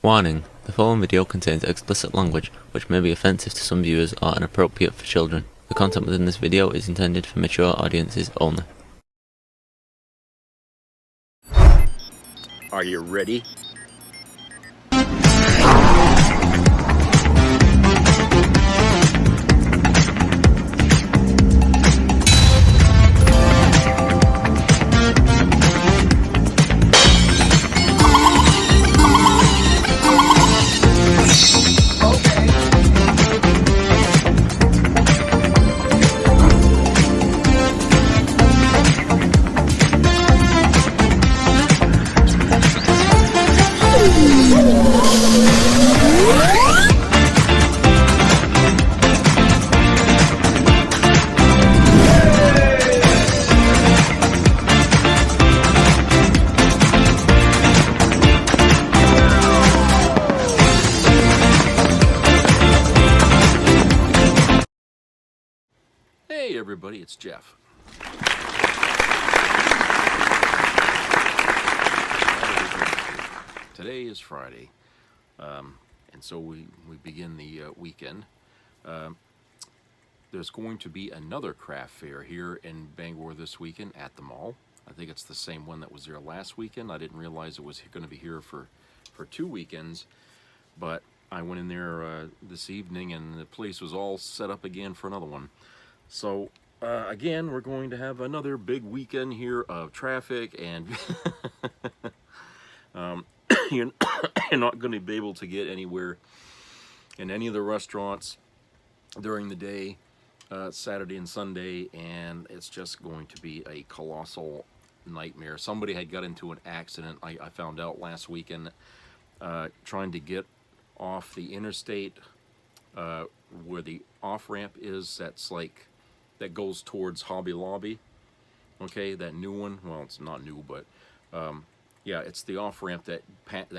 Warning: the following video contains explicit language which may be offensive to some viewers or inappropriate for children. The content within this video is intended for mature audiences only. Are you ready? Hey everybody, it's Jeff. Today is Friday, and so we begin the weekend. There's going to be another craft fair here in Bangor this weekend at the mall. I think it's the same one that was there last weekend. I didn't realize it was going to be here for 2 weekends, but I went in there this evening and the place was all set up again for another one. So again, we're going to have another big weekend here of traffic, and you're not going to be able to get anywhere in any of the restaurants during the day, Saturday and Sunday, and it's just going to be a colossal nightmare. Somebody had got into an accident, I found out last weekend, trying to get off the interstate where the off-ramp is, that goes towards Hobby Lobby. Okay, that new one. Well, it's not new, but yeah, it's the off-ramp that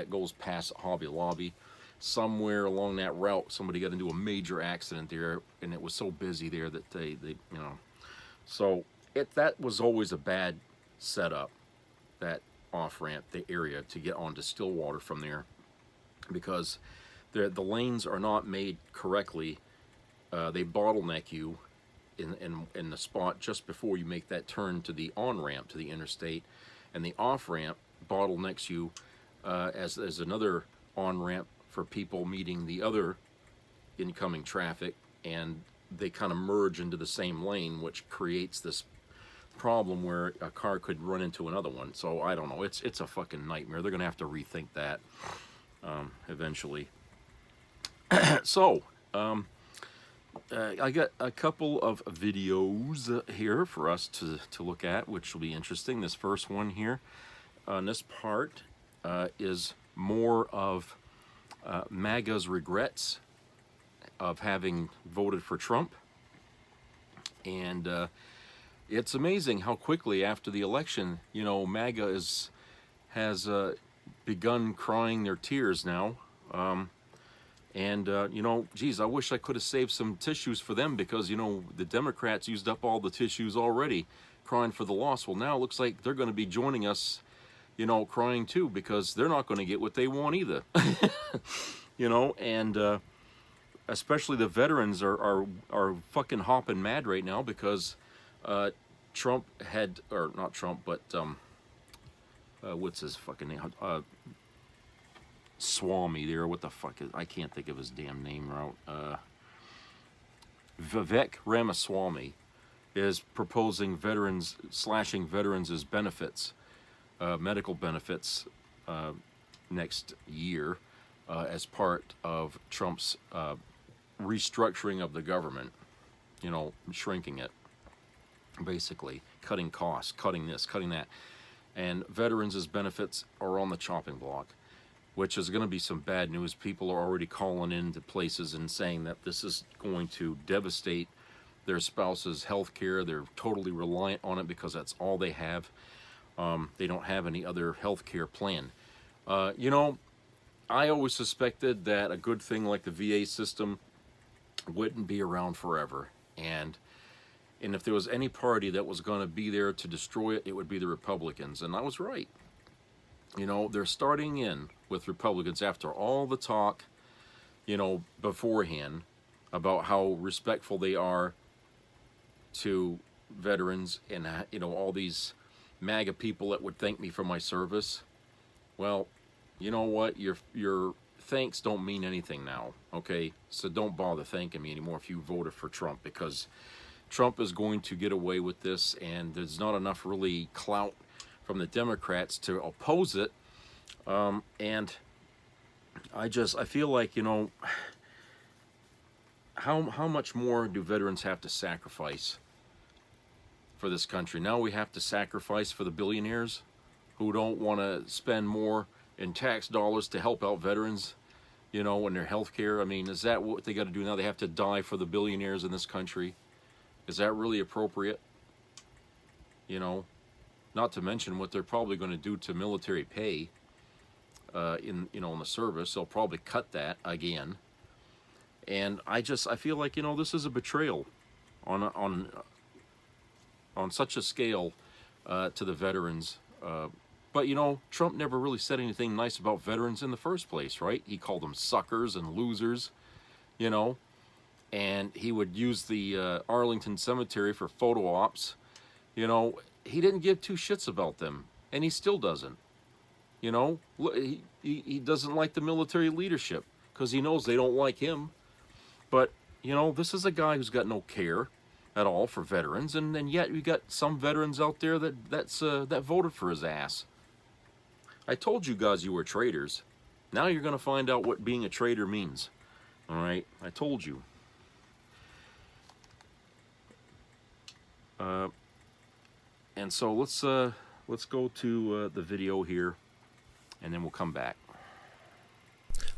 goes past Hobby Lobby. Somewhere along that route, somebody got into a major accident there, and it was so busy there that they So that was always a bad setup, that off-ramp, the area to get onto Stillwater from there, because the lanes are not made correctly. They bottleneck you in the spot just before you make that turn to the on-ramp to the interstate, and the off-ramp bottlenecks you as another on-ramp for people meeting the other incoming traffic, and they kind of merge into the same lane, which creates this problem where a car could run into another one. So I don't know, it's a fucking nightmare. They're gonna have to rethink that eventually. So I got a couple of videos here for us to look at, which will be interesting. This first one here on this part is more of MAGA's regrets of having voted for Trump. And it's amazing how quickly after the election, MAGA has begun crying their tears now. Geez, I wish I could have saved some tissues for them, because, the Democrats used up all the tissues already crying for the loss. Well, now it looks like they're going to be joining us, crying too, because they're not going to get what they want either. And especially the veterans are fucking hopping mad right now, because Trump had, or not Trump, but what's his fucking name? Swami there, what the fuck is, I can't think of his damn name right. Vivek Ramaswamy is proposing slashing veterans' benefits, medical benefits, next year, as part of Trump's restructuring of the government, shrinking it, basically cutting costs, cutting this, cutting that, and veterans' benefits are on the chopping block, which is going to be some bad news. People are already calling into places and saying that this is going to devastate their spouse's health care. They're totally reliant on it because that's all they have. They don't have any other health care plan. I always suspected that a good thing like the VA system wouldn't be around forever. And if there was any party that was going to be there to destroy it, it would be the Republicans. And I was right. You know, they're starting in with Republicans after all the talk, you know, beforehand about how respectful they are to veterans and, you know, all these MAGA people that would thank me for my service. Well, you know what? Your thanks don't mean anything now, okay? So don't bother thanking me anymore if you voted for Trump, because Trump is going to get away with this, and there's not enough really clout from the Democrats to oppose it. And I feel like, you know, how much more do veterans have to sacrifice for this country? Now we have to sacrifice for the billionaires who don't want to spend more in tax dollars to help out veterans, you know, in their health care. I mean, is that what they got to do now? They have to die for the billionaires in this country. Is that really appropriate? You know, not to mention what they're probably going to do to military pay in the service. They'll probably cut that again. And I feel like, you know, this is a betrayal on such a scale to the veterans. But, you know, Trump never really said anything nice about veterans in the first place, right? He called them suckers and losers, you know. And he would use the Arlington Cemetery for photo ops. You know, he didn't give two shits about them, and he still doesn't. You know, he doesn't like the military leadership because he knows they don't like him. But, you know, this is a guy who's got no care at all for veterans, and yet you got some veterans out there that voted for his ass. I told you guys you were traitors. Now you're going to find out what being a traitor means. All right, I told you. And so let's go to the video here, and then we'll come back.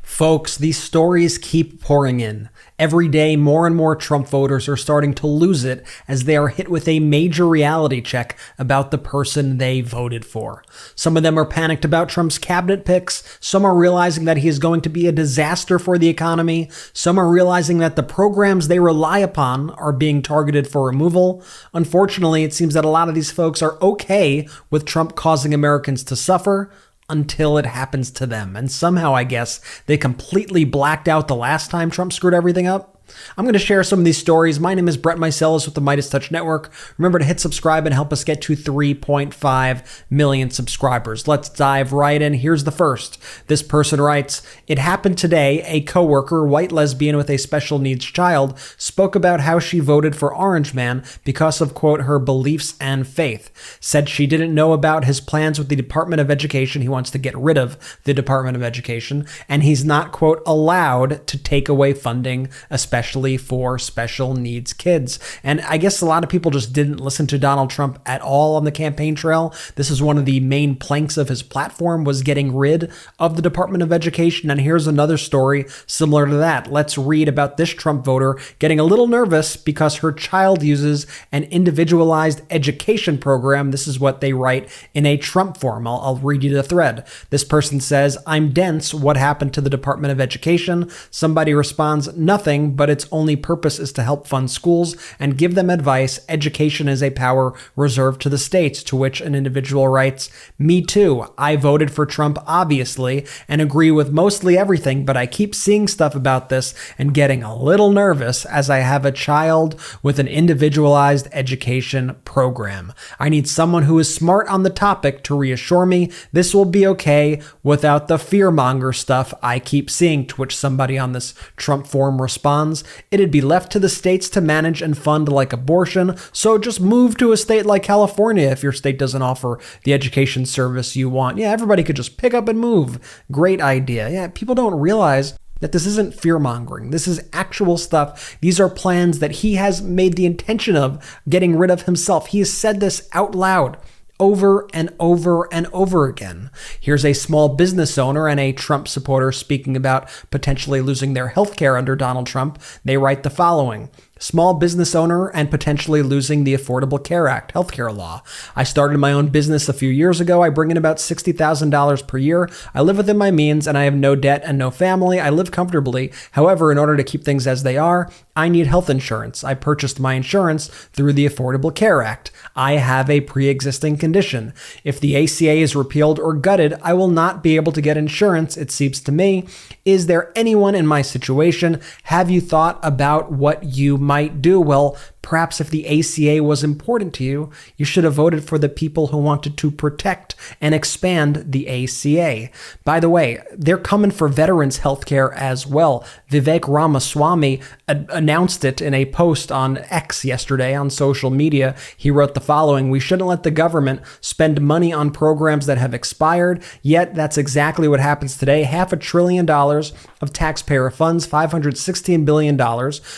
Folks, these stories keep pouring in. Every day, more and more Trump voters are starting to lose it as they are hit with a major reality check about the person they voted for. Some of them are panicked about Trump's cabinet picks. Some are realizing that he is going to be a disaster for the economy. Some are realizing that the programs they rely upon are being targeted for removal. Unfortunately, it seems that a lot of these folks are okay with Trump causing Americans to suffer until it happens to them. And somehow, I guess, they completely blacked out the last time Trump screwed everything up. I'm going to share some of these stories. My name is Brett Meiselas with the MeidasTouch Network. Remember to hit subscribe and help us get to 3.5 million subscribers. Let's dive right in. Here's the first. This person writes, "It happened today. A coworker, white lesbian with a special needs child, spoke about how she voted for Orange Man because of, quote, her beliefs and faith. Said she didn't know about his plans with the Department of Education. He wants to get rid of the Department of Education, and he's not, quote, allowed to take away funding, especially for special needs kids." And I guess a lot of people just didn't listen to Donald Trump at all on the campaign trail. This is one of the main planks of his platform, was getting rid of the Department of Education. And here's another story similar to that. Let's read about this Trump voter getting a little nervous because her child uses an individualized education program. This is what they write in a Trump form. I'll read you the thread. This person says, "I'm dense. What happened to the Department of Education?" Somebody responds, "Nothing, but its only purpose is to help fund schools and give them advice. Education is a power reserved to the states." To which an individual writes, "Me too. I voted for Trump, obviously, and agree with mostly everything, but I keep seeing stuff about this and getting a little nervous as I have a child with an individualized education program. I need someone who is smart on the topic to reassure me this will be okay without the fearmonger stuff I keep seeing." To which somebody on this Trump forum responds, "It'd be left to the states to manage and fund like abortion, so just move to a state like California if your state doesn't offer the education service you want. Yeah, everybody could just pick up and move. Great idea." Yeah, people don't realize that this isn't fear-mongering. This is actual stuff. These are plans that he has made the intention of getting rid of himself. He has said this out loud over and over and over again. Here's a small business owner and a Trump supporter speaking about potentially losing their health care under Donald Trump. They write the following: Small business owner and potentially losing the Affordable Care Act healthcare law. I started my own business a few years ago. I bring in about $60,000 per year. I live within my means and I have no debt and no family. I live comfortably. However, in order to keep things as they are, I need health insurance. I purchased my insurance through the Affordable Care Act. I have a pre-existing condition. If the ACA is repealed or gutted, I will not be able to get insurance, it seems to me. Is there anyone in my situation? Have you thought about what you might do? Well, perhaps if the ACA was important to you, you should have voted for the people who wanted to protect and expand the ACA. By the way, they're coming for veterans healthcare as well. Vivek Ramaswamy announced it in a post on X yesterday on social media. He wrote the following: "We shouldn't let the government spend money on programs that have expired, yet that's exactly what happens today. $500 billion of taxpayer funds, $516 billion,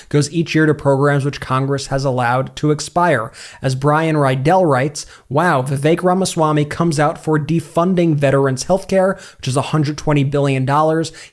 goes each year to programs which Congress has allowed to expire." As Brian Rydell writes, wow, Vivek Ramaswamy comes out for defunding veterans healthcare, which is $120 billion.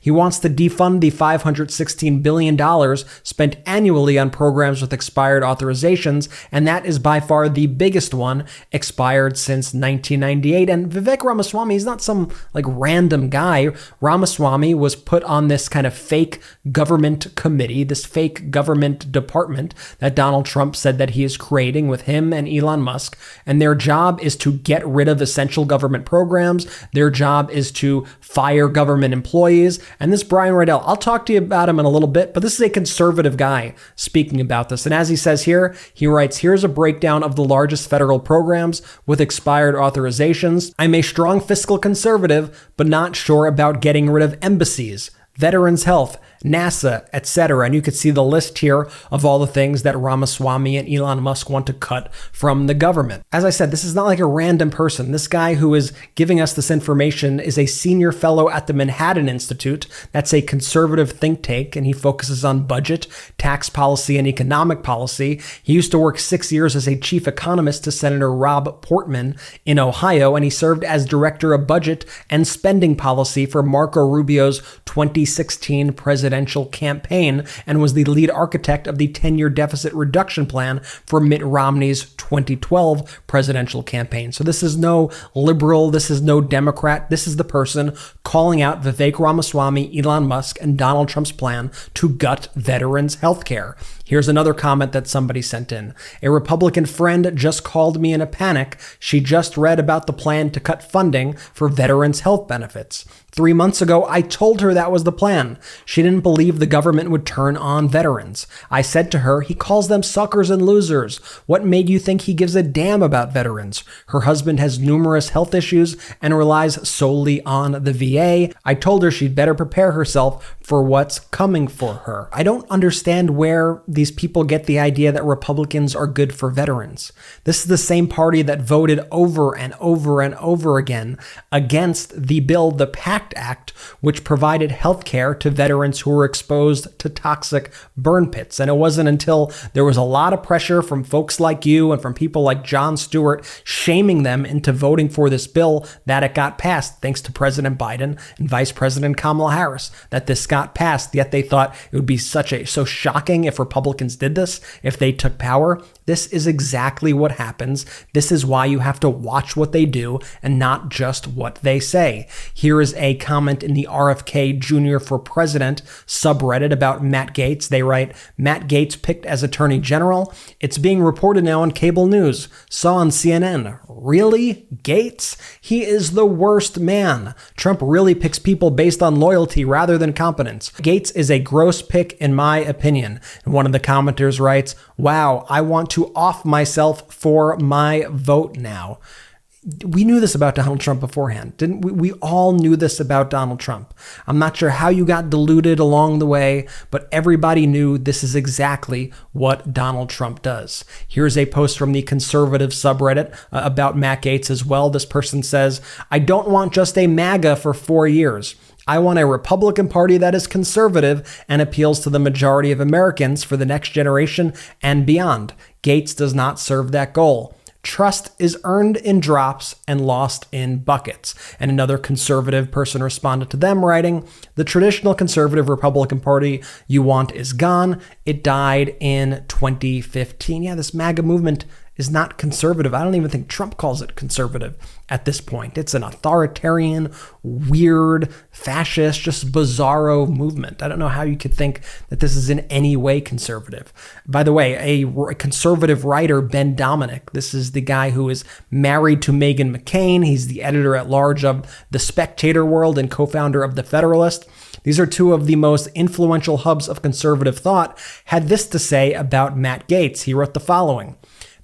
He wants to defund the $516 billion spent annually on programs with expired authorizations, and that is by far the biggest one, expired since 1998. And Vivek Ramaswamy is not some random guy. Ramaswamy was put on this kind of fake government committee, this fake government department that Donald Trump said that he is creating with him and Elon Musk, and their job is to get rid of essential government programs. Their job is to fire government employees. And this Brian Rydell, I'll talk to you about him in a little bit, but this is a conservative guy speaking about this. And as he says here, he writes, "Here's a breakdown of the largest federal programs with expired authorizations. I'm a strong fiscal conservative, but not sure about getting rid of embassies, veterans health, NASA, etc." And you could see the list here of all the things that Ramaswamy and Elon Musk want to cut from the government. As I said, this is not like a random person. This guy who is giving us this information is a senior fellow at the Manhattan Institute. That's a conservative think tank, and he focuses on budget, tax policy, and economic policy. He used to work 6 years as a chief economist to Senator Rob Portman in Ohio, and he served as director of budget and spending policy for Marco Rubio's 2016 presidential campaign and was the lead architect of the 10-year deficit reduction plan for Mitt Romney's 2012 presidential campaign. So this is no liberal, this is no Democrat, this is the person calling out Vivek Ramaswamy, Elon Musk, and Donald Trump's plan to gut veterans' healthcare. Here's another comment that somebody sent in. "A Republican friend just called me in a panic. She just read about the plan to cut funding for veterans' health benefits. 3 months ago, I told her that was the plan. She didn't believe the government would turn on veterans. I said to her, he calls them suckers and losers. What made you think he gives a damn about veterans? Her husband has numerous health issues and relies solely on the VA. I told her she'd better prepare herself for what's coming for her." I don't understand where these people get the idea that Republicans are good for veterans. This is the same party that voted over and over and over again against the bill, the PACT Act, which provided health care to veterans who were exposed to toxic burn pits. And it wasn't until there was a lot of pressure from folks like you and from people like Jon Stewart shaming them into voting for this bill that it got passed, thanks to President Biden and Vice President Kamala Harris, that this got passed. Yet they thought it would be so shocking if Republicans did this, if they took power. This is exactly what happens. This is why you have to watch what they do and not just what they say. Here is a comment in the RFK Jr. for President subreddit about Matt Gaetz. They write, "Matt Gaetz picked as Attorney General. It's being reported now on cable news. Saw on CNN. Really? Gaetz? He is the worst man. Trump really picks people based on loyalty rather than competence. Gaetz is a gross pick in my opinion." And one of the commenters writes, "Wow, I want to off myself for my vote now." We knew this about Donald Trump beforehand, didn't we? We all knew this about Donald Trump. I'm not sure how you got deluded along the way, but everybody knew this is exactly what Donald Trump does. Here's a post from the conservative subreddit about Matt Gaetz as well. This person says, "I don't want just a MAGA for 4 years. I want a Republican Party that is conservative and appeals to the majority of Americans for the next generation and beyond. Gaetz does not serve that goal. Trust is earned in drops and lost in buckets. And another conservative person responded to them, writing, the traditional conservative Republican Party you want is gone. It died in 2015. Yeah, this MAGA movement is not conservative. I don't even think Trump calls it conservative at this point. It's an authoritarian, weird, fascist, just bizarro movement. I don't know how you could think that this is in any way conservative. By the way, a conservative writer, Ben Dominick, this is the guy who is married to Meghan McCain. He's the editor-at-large of The Spectator World and co-founder of The Federalist. These are two of the most influential hubs of conservative thought, had this to say about Matt Gaetz. He wrote the following: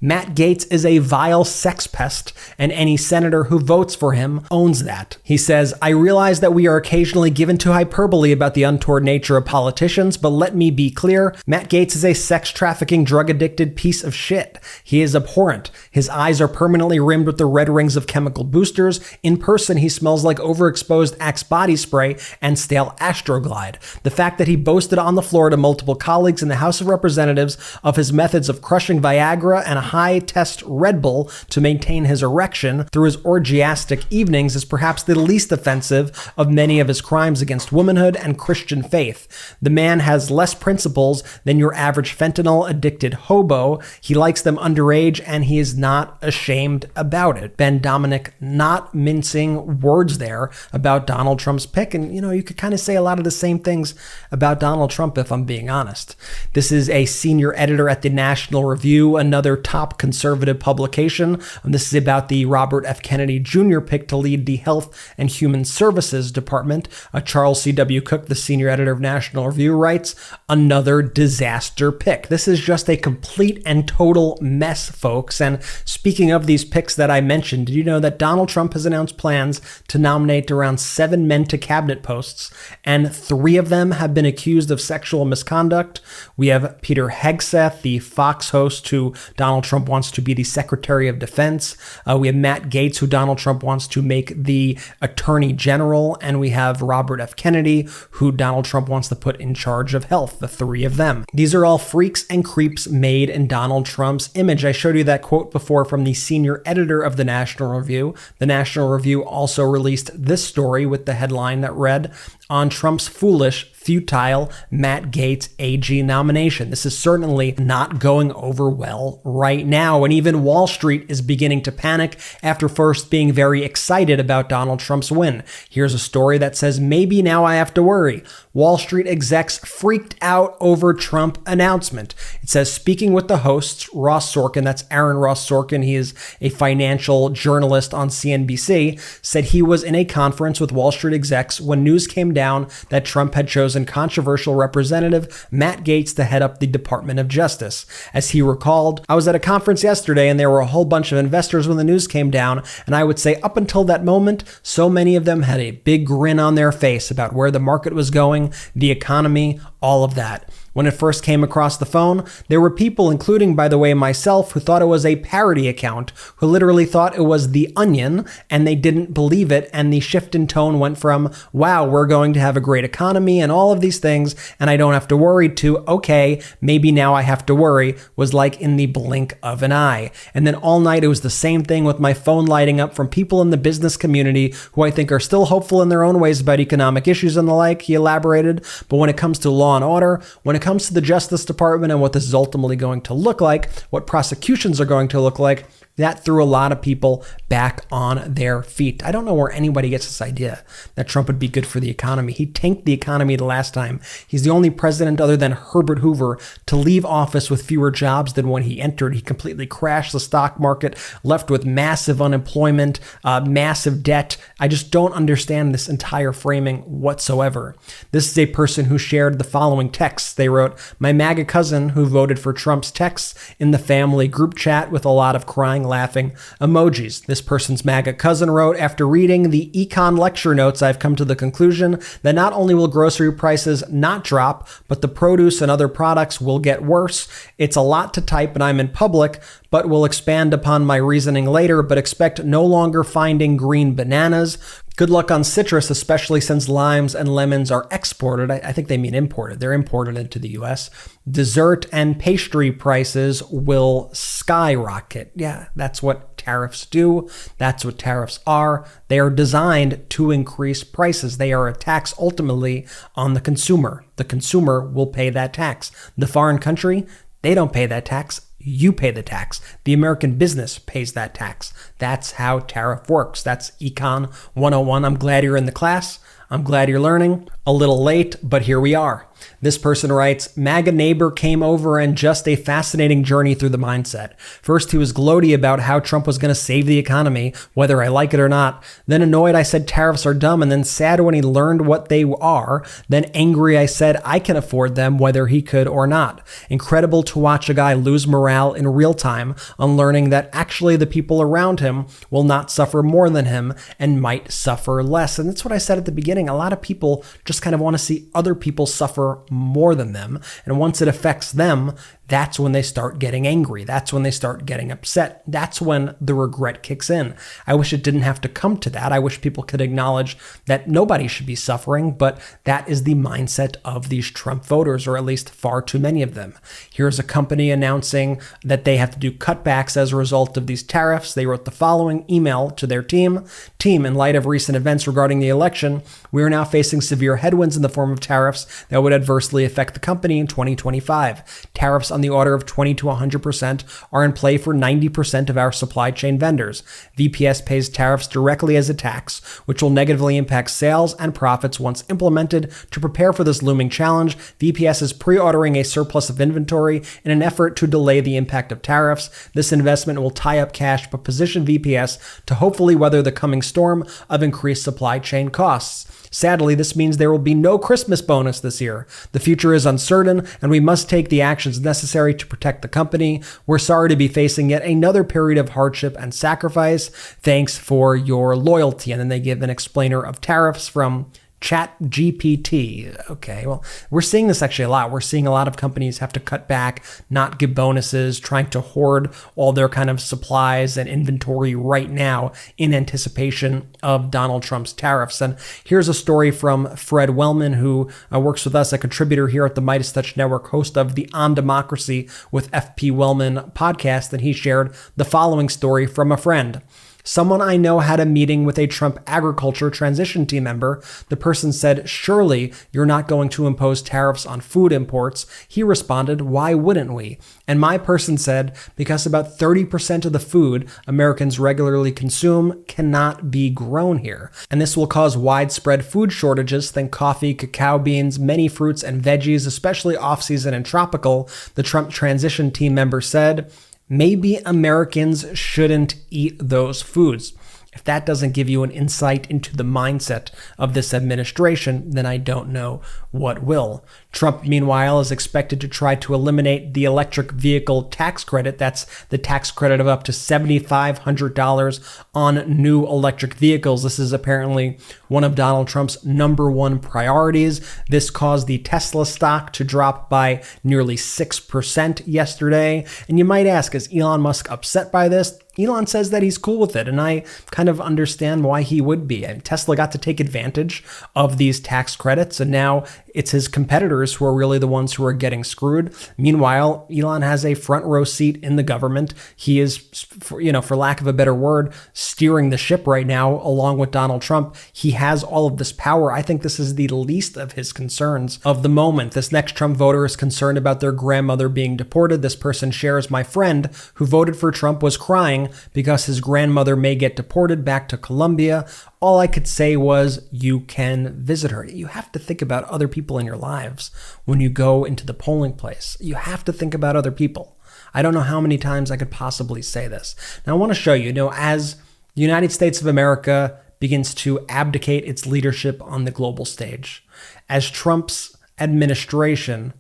Matt Gaetz is a vile sex pest, and any senator who votes for him owns that. He says, I realize that we are occasionally given to hyperbole about the untoward nature of politicians, but let me be clear. Matt Gaetz is a sex-trafficking, drug-addicted piece of shit. He is abhorrent. His eyes are permanently rimmed with the red rings of chemical boosters. In person, he smells like overexposed Axe body spray and stale Astroglide. The fact that he boasted on the floor to multiple colleagues in the House of Representatives of his methods of crushing Viagra and a high-test Red Bull to maintain his erection through his orgiastic evenings is perhaps the least offensive of many of his crimes against womanhood and Christian faith. The man has less principles than your average fentanyl-addicted hobo. He likes them underage, and he is not ashamed about it. Ben Dominick not mincing words there about Donald Trump's pick, and you could kind of say a lot of the same things about Donald Trump if I'm being honest. This is a senior editor at the National Review, another top conservative publication. And this is about the Robert F. Kennedy Jr. pick to lead the Health and Human Services Department. Charles C.W. Cook, the senior editor of National Review, writes, another disaster pick. This is just a complete and total mess, folks. And speaking of these picks that I mentioned, did you know that Donald Trump has announced plans to nominate around 7 men to cabinet posts, and 3 of them have been accused of sexual misconduct? We have Peter Hegseth, the Fox host who Donald Trump wants to be the Secretary of Defense. We have Matt Gaetz, who Donald Trump wants to make the Attorney General. And we have Robert F. Kennedy, who Donald Trump wants to put in charge of health, the 3 of them. These are all freaks and creeps made in Donald Trump's image. I showed you that quote before from the senior editor of the National Review. The National Review also released this story with the headline that read, on Trump's foolish, futile Matt Gaetz AG nomination. This is certainly not going over well right now, and even Wall Street is beginning to panic after first being very excited about Donald Trump's win. Here's a story that says, maybe now I have to worry. Wall Street execs freaked out over Trump announcement. It says, speaking with the hosts, Ross Sorkin, that's Aaron Ross Sorkin, he is a financial journalist on CNBC, said he was in a conference with Wall Street execs when news came down that Trump had chosen controversial Representative Matt Gaetz to head up the Department of Justice. As he recalled, I was at a conference yesterday and there were a whole bunch of investors when the news came down, and I would say up until that moment, so many of them had a big grin on their face about where the market was going, the economy, all of that. When it first came across the phone, there were people, including, by the way, myself, who thought it was a parody account, who literally thought it was The Onion, and they didn't believe it, and the shift in tone went from, wow, we're going to have a great economy and all of these things, and I don't have to worry, to, okay, maybe now I have to worry, was like in the blink of an eye. And then all night it was the same thing with my phone lighting up from people in the business community who I think are still hopeful in their own ways about economic issues and the like, he elaborated, but when it comes to law and order, when it comes to the Justice Department and what this is ultimately going to look like, what prosecutions are going to look like, that threw a lot of people back on their feet. I don't know where anybody gets this idea that Trump would be good for the economy. He tanked the economy the last time. He's the only president other than Herbert Hoover to leave office with fewer jobs than when he entered. He completely crashed the stock market, left with massive unemployment, massive debt. I just don't understand this entire framing whatsoever. This is a person who shared the following texts. They wrote, my MAGA cousin who voted for Trump's texts in the family group chat with a lot of crying, laughing emojis. This person's MAGA cousin wrote, after reading the econ lecture notes, I've come to the conclusion that not only will grocery prices not drop, but the produce and other products will get worse. It's a lot to type and I'm in public, but will expand upon my reasoning later, but expect no longer finding green bananas, Good luck on citrus, especially since limes and lemons are exported. I think they mean imported. They're imported into the US. Dessert and pastry prices will skyrocket. Yeah, that's what tariffs do. That's what tariffs are. They are designed to increase prices. They are a tax ultimately on the consumer. The consumer will pay that tax. The foreign country, they don't pay that tax. You pay the tax. The American business pays that tax. That's how tariff works. That's Econ 101. I'm glad you're in the class. I'm glad you're learning. A little late, but here we are. This person writes, MAGA neighbor came over and just a fascinating journey through the mindset. First, he was gloaty about how Trump was going to save the economy, whether I like it or not. Then annoyed, I said tariffs are dumb. And then sad when he learned what they are. Then angry, I said I can afford them, whether he could or not. Incredible to watch a guy lose morale in real time on learning that actually the people around him will not suffer more than him and might suffer less. And that's what I said at the beginning. A lot of people just kind of want to see other people suffer more than them. And once it affects them, that's when they start getting angry. That's when they start getting upset. That's when the regret kicks in. I wish it didn't have to come to that. I wish people could acknowledge that nobody should be suffering, but that is the mindset of these Trump voters, or at least far too many of them. Here's a company announcing that they have to do cutbacks as a result of these tariffs. They wrote the following email to their team. Team, in light of recent events regarding the election, we are now facing severe headwinds in the form of tariffs that would adversely affect the company in 2025. Tariffs on the order of 20 to 100% are in play for 90% of our supply chain vendors. VPS pays tariffs directly as a tax, which will negatively impact sales and profits once implemented. To prepare for this looming challenge, VPS is pre-ordering a surplus of inventory in an effort to delay the impact of tariffs. This investment will tie up cash but position VPS to hopefully weather the coming storm of increased supply chain costs. Sadly, this means there will be no Christmas bonus this year. The future is uncertain, and we must take the actions necessary to protect the company. We're sorry to be facing yet another period of hardship and sacrifice. Thanks for your loyalty. And then they give an explainer of tariffs from ChatGPT. Okay, well, we're seeing this actually a lot. We're seeing a lot of companies have to cut back, not give bonuses, trying to hoard all their kind of supplies and inventory right now in anticipation of Donald Trump's tariffs. And here's a story from Fred Wellman, who works with us, a contributor here at the Midas Touch Network, host of the On Democracy with FP Wellman podcast, and he shared the following story from a friend. Someone I know had a meeting with a Trump agriculture transition team member. The person said, surely you're not going to impose tariffs on food imports. He responded, why wouldn't we? And my person said, because about 30% of the food Americans regularly consume cannot be grown here. And this will cause widespread food shortages. Think coffee, cacao beans, many fruits and veggies, especially off-season and tropical. The Trump transition team member said, maybe Americans shouldn't eat those foods. If that doesn't give you an insight into the mindset of this administration, then I don't know what will. Trump, meanwhile, is expected to try to eliminate the electric vehicle tax credit. That's the tax credit of up to $7,500 on new electric vehicles. This is apparently one of Donald Trump's number one priorities. This caused the Tesla stock to drop by nearly 6% yesterday. And you might ask, is Elon Musk upset by this? Elon says that he's cool with it, and I kind of understand why he would be. And Tesla got to take advantage of these tax credits, and now it's his competitors who are really the ones who are getting screwed. Meanwhile, Elon has a front row seat in the government. He is, for lack of a better word, steering the ship right now along with Donald Trump. He has all of this power. I think this is the least of his concerns of the moment. This next Trump voter is concerned about their grandmother being deported. This person shares, my friend who voted for Trump was crying because his grandmother may get deported back to Colombia. All I could say was, you can visit her. You have to think about other people in your lives when you go into the polling place. You have to think about other people. I don't know how many times I could possibly say this. Now, I want to show you, as the United States of America begins to abdicate its leadership on the global stage, as Trump's administration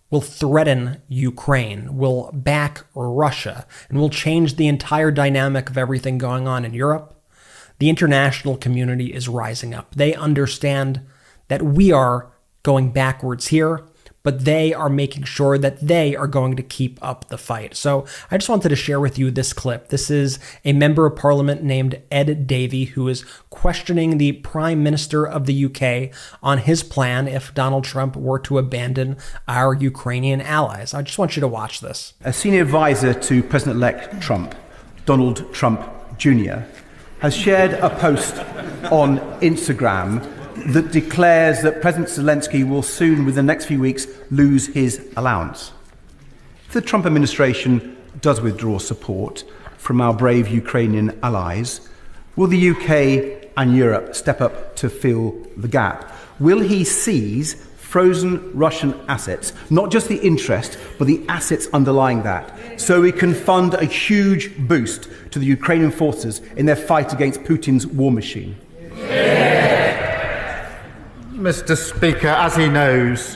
will threaten Ukraine, will back Russia, and will change the entire dynamic of everything going on in Europe, the international community is rising up. They understand that we are going backwards here, but they are making sure that they are going to keep up the fight. So I just wanted to share with you this clip. This is a member of parliament named Ed Davey, who is questioning the Prime Minister of the UK on his plan if Donald Trump were to abandon our Ukrainian allies. I just want you to watch this. A senior advisor to President-elect Trump, Donald Trump Jr., has shared a post on Instagram that declares that President Zelensky will soon, within the next few weeks, lose his allowance. If the Trump administration does withdraw support from our brave Ukrainian allies, will the UK and Europe step up to fill the gap? Will he seize frozen Russian assets, not just the interest, but the assets underlying that, so we can fund a huge boost to the Ukrainian forces in their fight against Putin's war machine? Mr. Speaker, as he knows,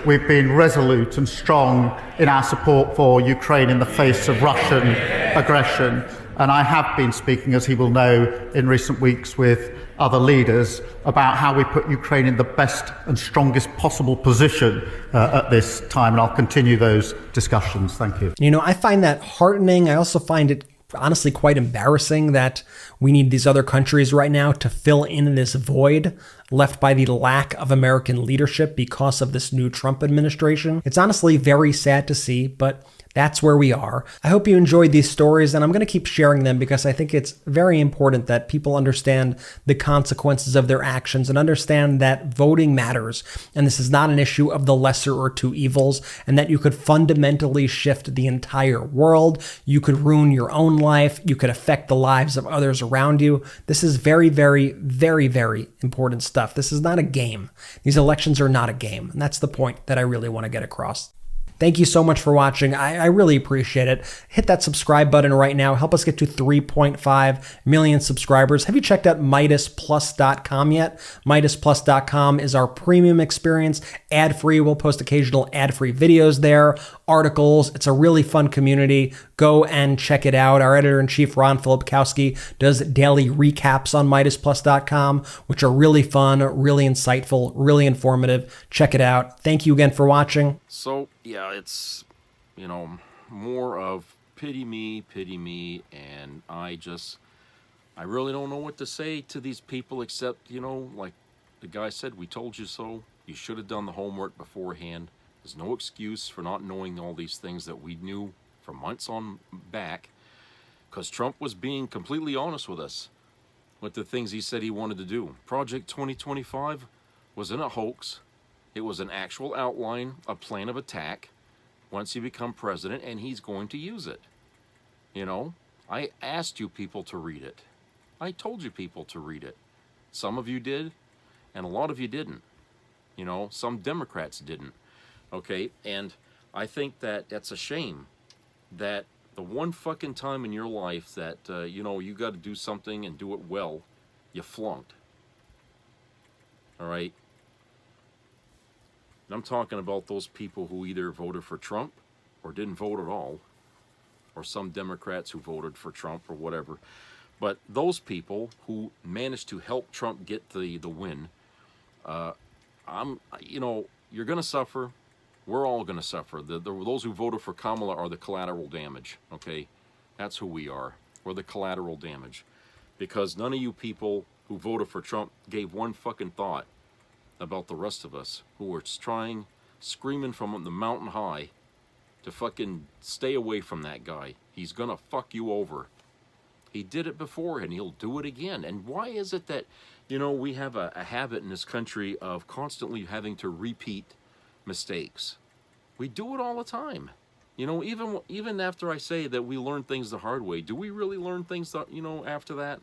we've been resolute and strong in our support for Ukraine in the face of Russian aggression. And I have been speaking, as he will know, in recent weeks with other leaders about how we put Ukraine in the best and strongest possible position at this time. And I'll continue those discussions. Thank you. You know, I find that heartening. I also find it honestly quite embarrassing that we need these other countries right now to fill in this void left by the lack of American leadership because of this new Trump administration. It's honestly very sad to see, but that's where we are. I hope you enjoyed these stories, and I'm going to keep sharing them because I think it's very important that people understand the consequences of their actions and understand that voting matters. And this is not an issue of the lesser or two evils, and that you could fundamentally shift the entire world. You could ruin your own life. You could affect the lives of others around you. This is very, very, very, very important stuff. This is not a game. These elections are not a game. And that's the point that I really want to get across. Thank you so much for watching. I really appreciate it. Hit that subscribe button right now. Help us get to 3.5 million subscribers. Have you checked out MidasPlus.com yet? MidasPlus.com is our premium experience. Ad-free. We'll post occasional ad-free videos there, articles. It's a really fun community. Go and check it out. Our editor-in-chief, Ron Filipkowski, does daily recaps on MidasPlus.com, which are really fun, really insightful, really informative. Check it out. Thank you again for watching. So, yeah, it's, more of pity me, and I really don't know what to say to these people except, like the guy said, we told you so. You should have done the homework beforehand. There's no excuse for not knowing all these things that we knew for months on back, because Trump was being completely honest with us with the things he said he wanted to do. Project 2025 wasn't a hoax. It was an actual outline, a plan of attack once he become president, and he's going to use it. I asked you people to read it. I told you people to read it. Some of you did, and a lot of you didn't. Some Democrats didn't. Okay, and I think that that's a shame that the one fucking time in your life that, you got to do something and do it well, you flunked. All right? And I'm talking about those people who either voted for Trump or didn't vote at all, or some Democrats who voted for Trump or whatever. But those people who managed to help Trump get the win, you're going to suffer. We're all going to suffer. Those who voted for Kamala are the collateral damage, okay? That's who we are. We're the collateral damage. Because none of you people who voted for Trump gave one fucking thought about the rest of us who were screaming from the mountain high to fucking stay away from that guy. He's gonna fuck you over. He did it before and he'll do it again. And why is it that, we have a habit in this country of constantly having to repeat mistakes? We do it all the time. Even after I say that we learn things the hard way, do we really learn things, after that?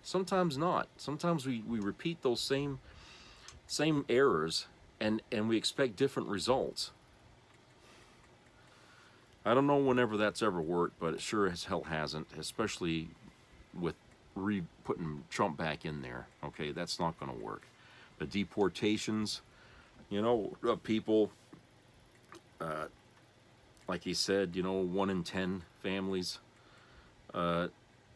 Sometimes not. Sometimes we repeat those same errors and we expect different results. I don't know whenever that's ever worked, but it sure as hell hasn't, especially with putting Trump back in there. Okay, that's not going to work. The deportations, people, like he said, 1 in 10 families are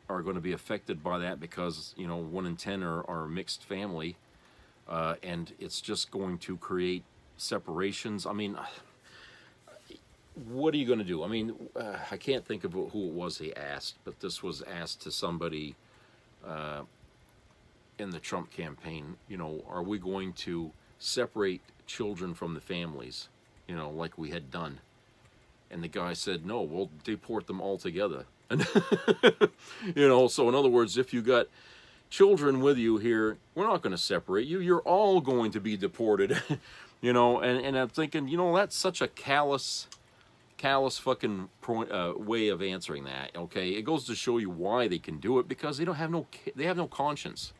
going to be affected by that because, 1 in 10 are a mixed family. And it's just going to create separations. I mean, what are you going to do? I mean, I can't think of who it was they asked, but this was asked to somebody in the Trump campaign. You know, are we going to separate children from the families, you know, like we had done? And the guy said, no, we'll deport them all together. And you know, so in other words, if you got children with you here, we're not going to separate you. You're all going to be deported. You know, and I'm thinking, you know, that's such a callous fucking way of answering that. Okay, it goes to show you why they can do it, because they have no conscience.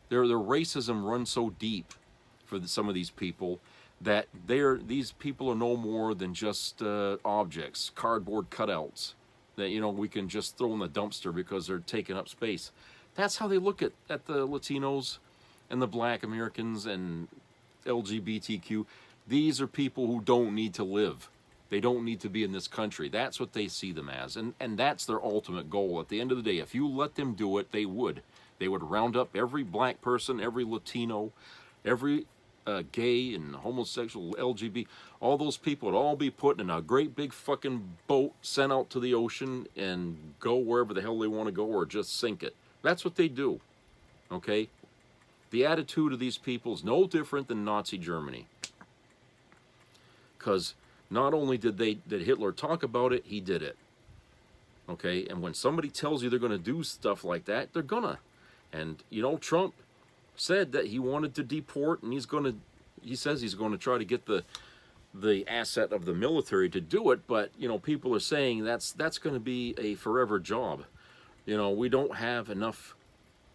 Their racism runs so deep for some of these people that these people are no more than just objects, cardboard cutouts that, you know, we can just throw in the dumpster because they're taking up space. That's how they look at the Latinos and the Black Americans and LGBTQ. These are people who don't need to live. They don't need to be in this country. That's what they see them as. And that's their ultimate goal. At the end of the day, if you let them do it, they would. They would round up every black person, every Latino, every gay and homosexual, LGBT, all those people would all be put in a great big fucking boat, sent out to the ocean, and go wherever the hell they want to go, or just sink it. That's what they do. Okay? The attitude of these people is no different than Nazi Germany. Because not only did Hitler talk about it, he did it. Okay? And when somebody tells you they're going to do stuff like that, they're gonna. And, you know, Trump said that he wanted to deport, and he says he's going to try to get the asset of the military to do it, but, you know, people are saying that's going to be a forever job. You know, we don't have enough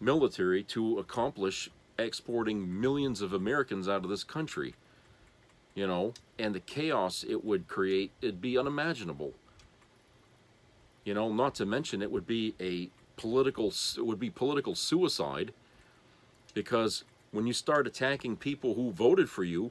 military to accomplish exporting millions of Americans out of this country. You know, and the chaos it would create, it'd be unimaginable. You know, not to mention it would be political suicide, because when you start attacking people who voted for you,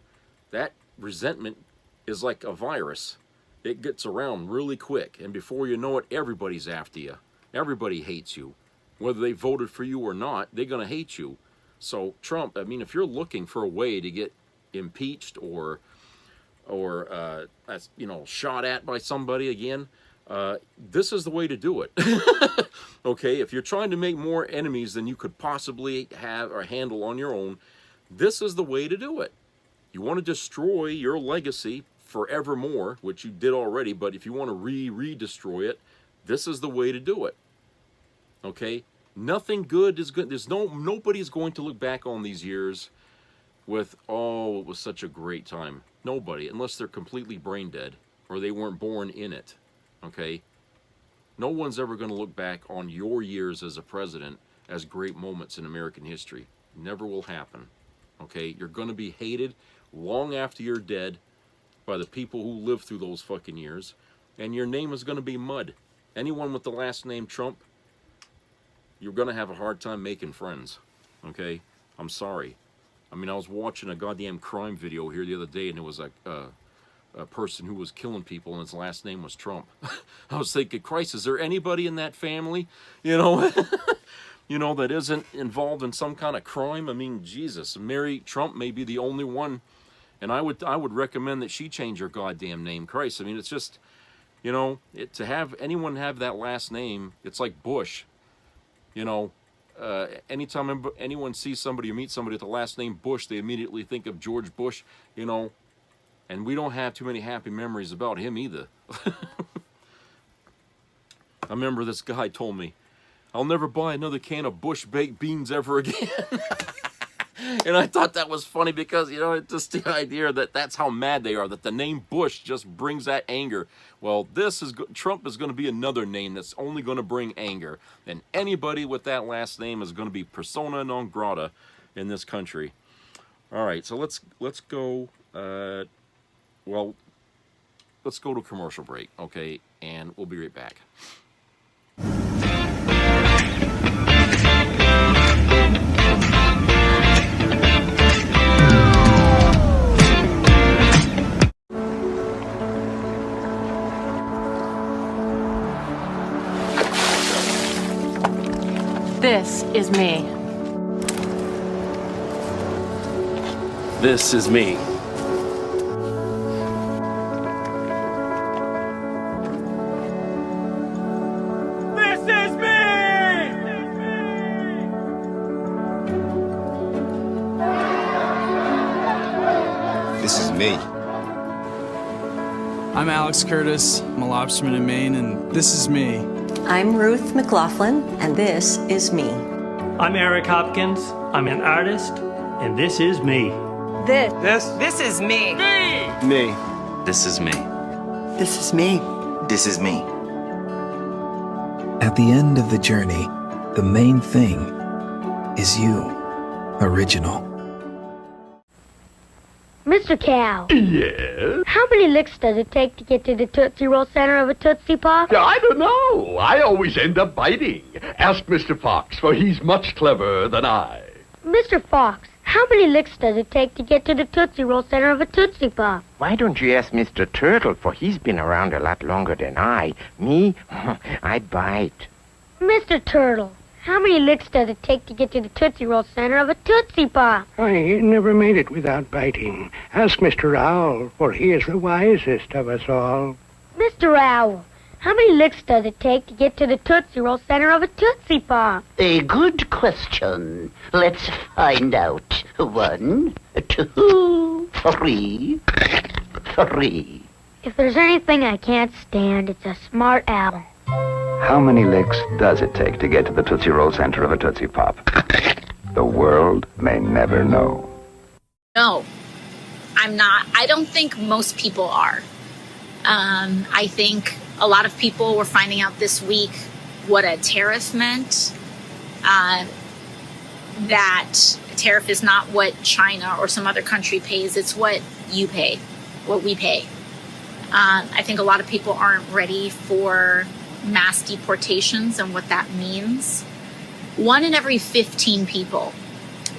that resentment is like a virus. It gets around really quick, and before you know it, everybody's after you. Everybody hates you. Whether they voted for you or not, they're going to hate you. So Trump, I mean, if you're looking for a way to get impeached or you know, shot at by somebody again, this is the way to do it. Okay, if you're trying to make more enemies than you could possibly have or handle on your own, this is the way to do it. You want to destroy your legacy forevermore, which you did already, but if you want to re-destroy it, this is the way to do it. Okay? Nothing good is good. Nobody's going to look back on these years with, oh, it was such a great time. Nobody, unless they're completely brain dead or they weren't born in it. Okay? No one's ever going to look back on your years as a president as great moments in American history. Never will happen. Okay? You're going to be hated long after you're dead by the people who lived through those fucking years, and your name is going to be mud. Anyone with the last name Trump, you're going to have a hard time making friends. Okay? I'm sorry. I mean, I was watching a goddamn crime video here the other day, and it was a person who was killing people, and his last name was Trump. I was thinking, Christ, is there anybody in that family, you know, you know, that isn't involved in some kind of crime? I mean, Jesus, Mary Trump may be the only one, and I would recommend that she change her goddamn name. Christ, I mean, it's just, you know, to have anyone have that last name, it's like Bush, you know. Anytime anyone sees somebody or meets somebody with the last name Bush, they immediately think of George Bush, you know. And we don't have too many happy memories about him either. I remember this guy told me, I'll never buy another can of Bush baked beans ever again. And I thought that was funny because, you know, it's just the idea that that's how mad they are, that the name Bush just brings that anger. Well, Trump is going to be another name that's only going to bring anger. And anybody with that last name is going to be persona non grata in this country. All right, so let's go... Well, let's go to a commercial break, okay? And we'll be right back. This is me. This is me. This is me. I'm Alex Curtis. I'm a lobsterman in Maine, and this is me. I'm Ruth McLaughlin, and this is me. I'm Eric Hopkins. I'm an artist, and this is me. This is me. Me. This is me. This is me. This is me. At the end of the journey, the main thing is you. Original. Mr. Cow. Yes? How many licks does it take to get to the Tootsie Roll center of a Tootsie Pop? I don't know. I always end up biting. Ask Mr. Fox, for he's much cleverer than I. Mr. Fox, how many licks does it take to get to the Tootsie Roll center of a Tootsie Pop? Why don't you ask Mr. Turtle, for he's been around a lot longer than I. Me? I bite. Mr. Turtle, how many licks does it take to get to the Tootsie Roll center of a Tootsie Pop? I never made it without biting. Ask Mr. Owl, for he is the wisest of us all. Mr. Owl, how many licks does it take to get to the Tootsie Roll center of a Tootsie Pop? A good question. Let's find out. 1, 2, 3. If there's anything I can't stand, it's a smart owl. How many licks does it take to get to the Tootsie Roll center of a Tootsie Pop? The world may never know. No, I'm not. I don't think most people are. I think a lot of people were finding out this week what a tariff meant. That a tariff is not what China or some other country pays. It's what you pay, what we pay. I think a lot of people aren't ready for mass deportations and what that means. 1 in every 15 people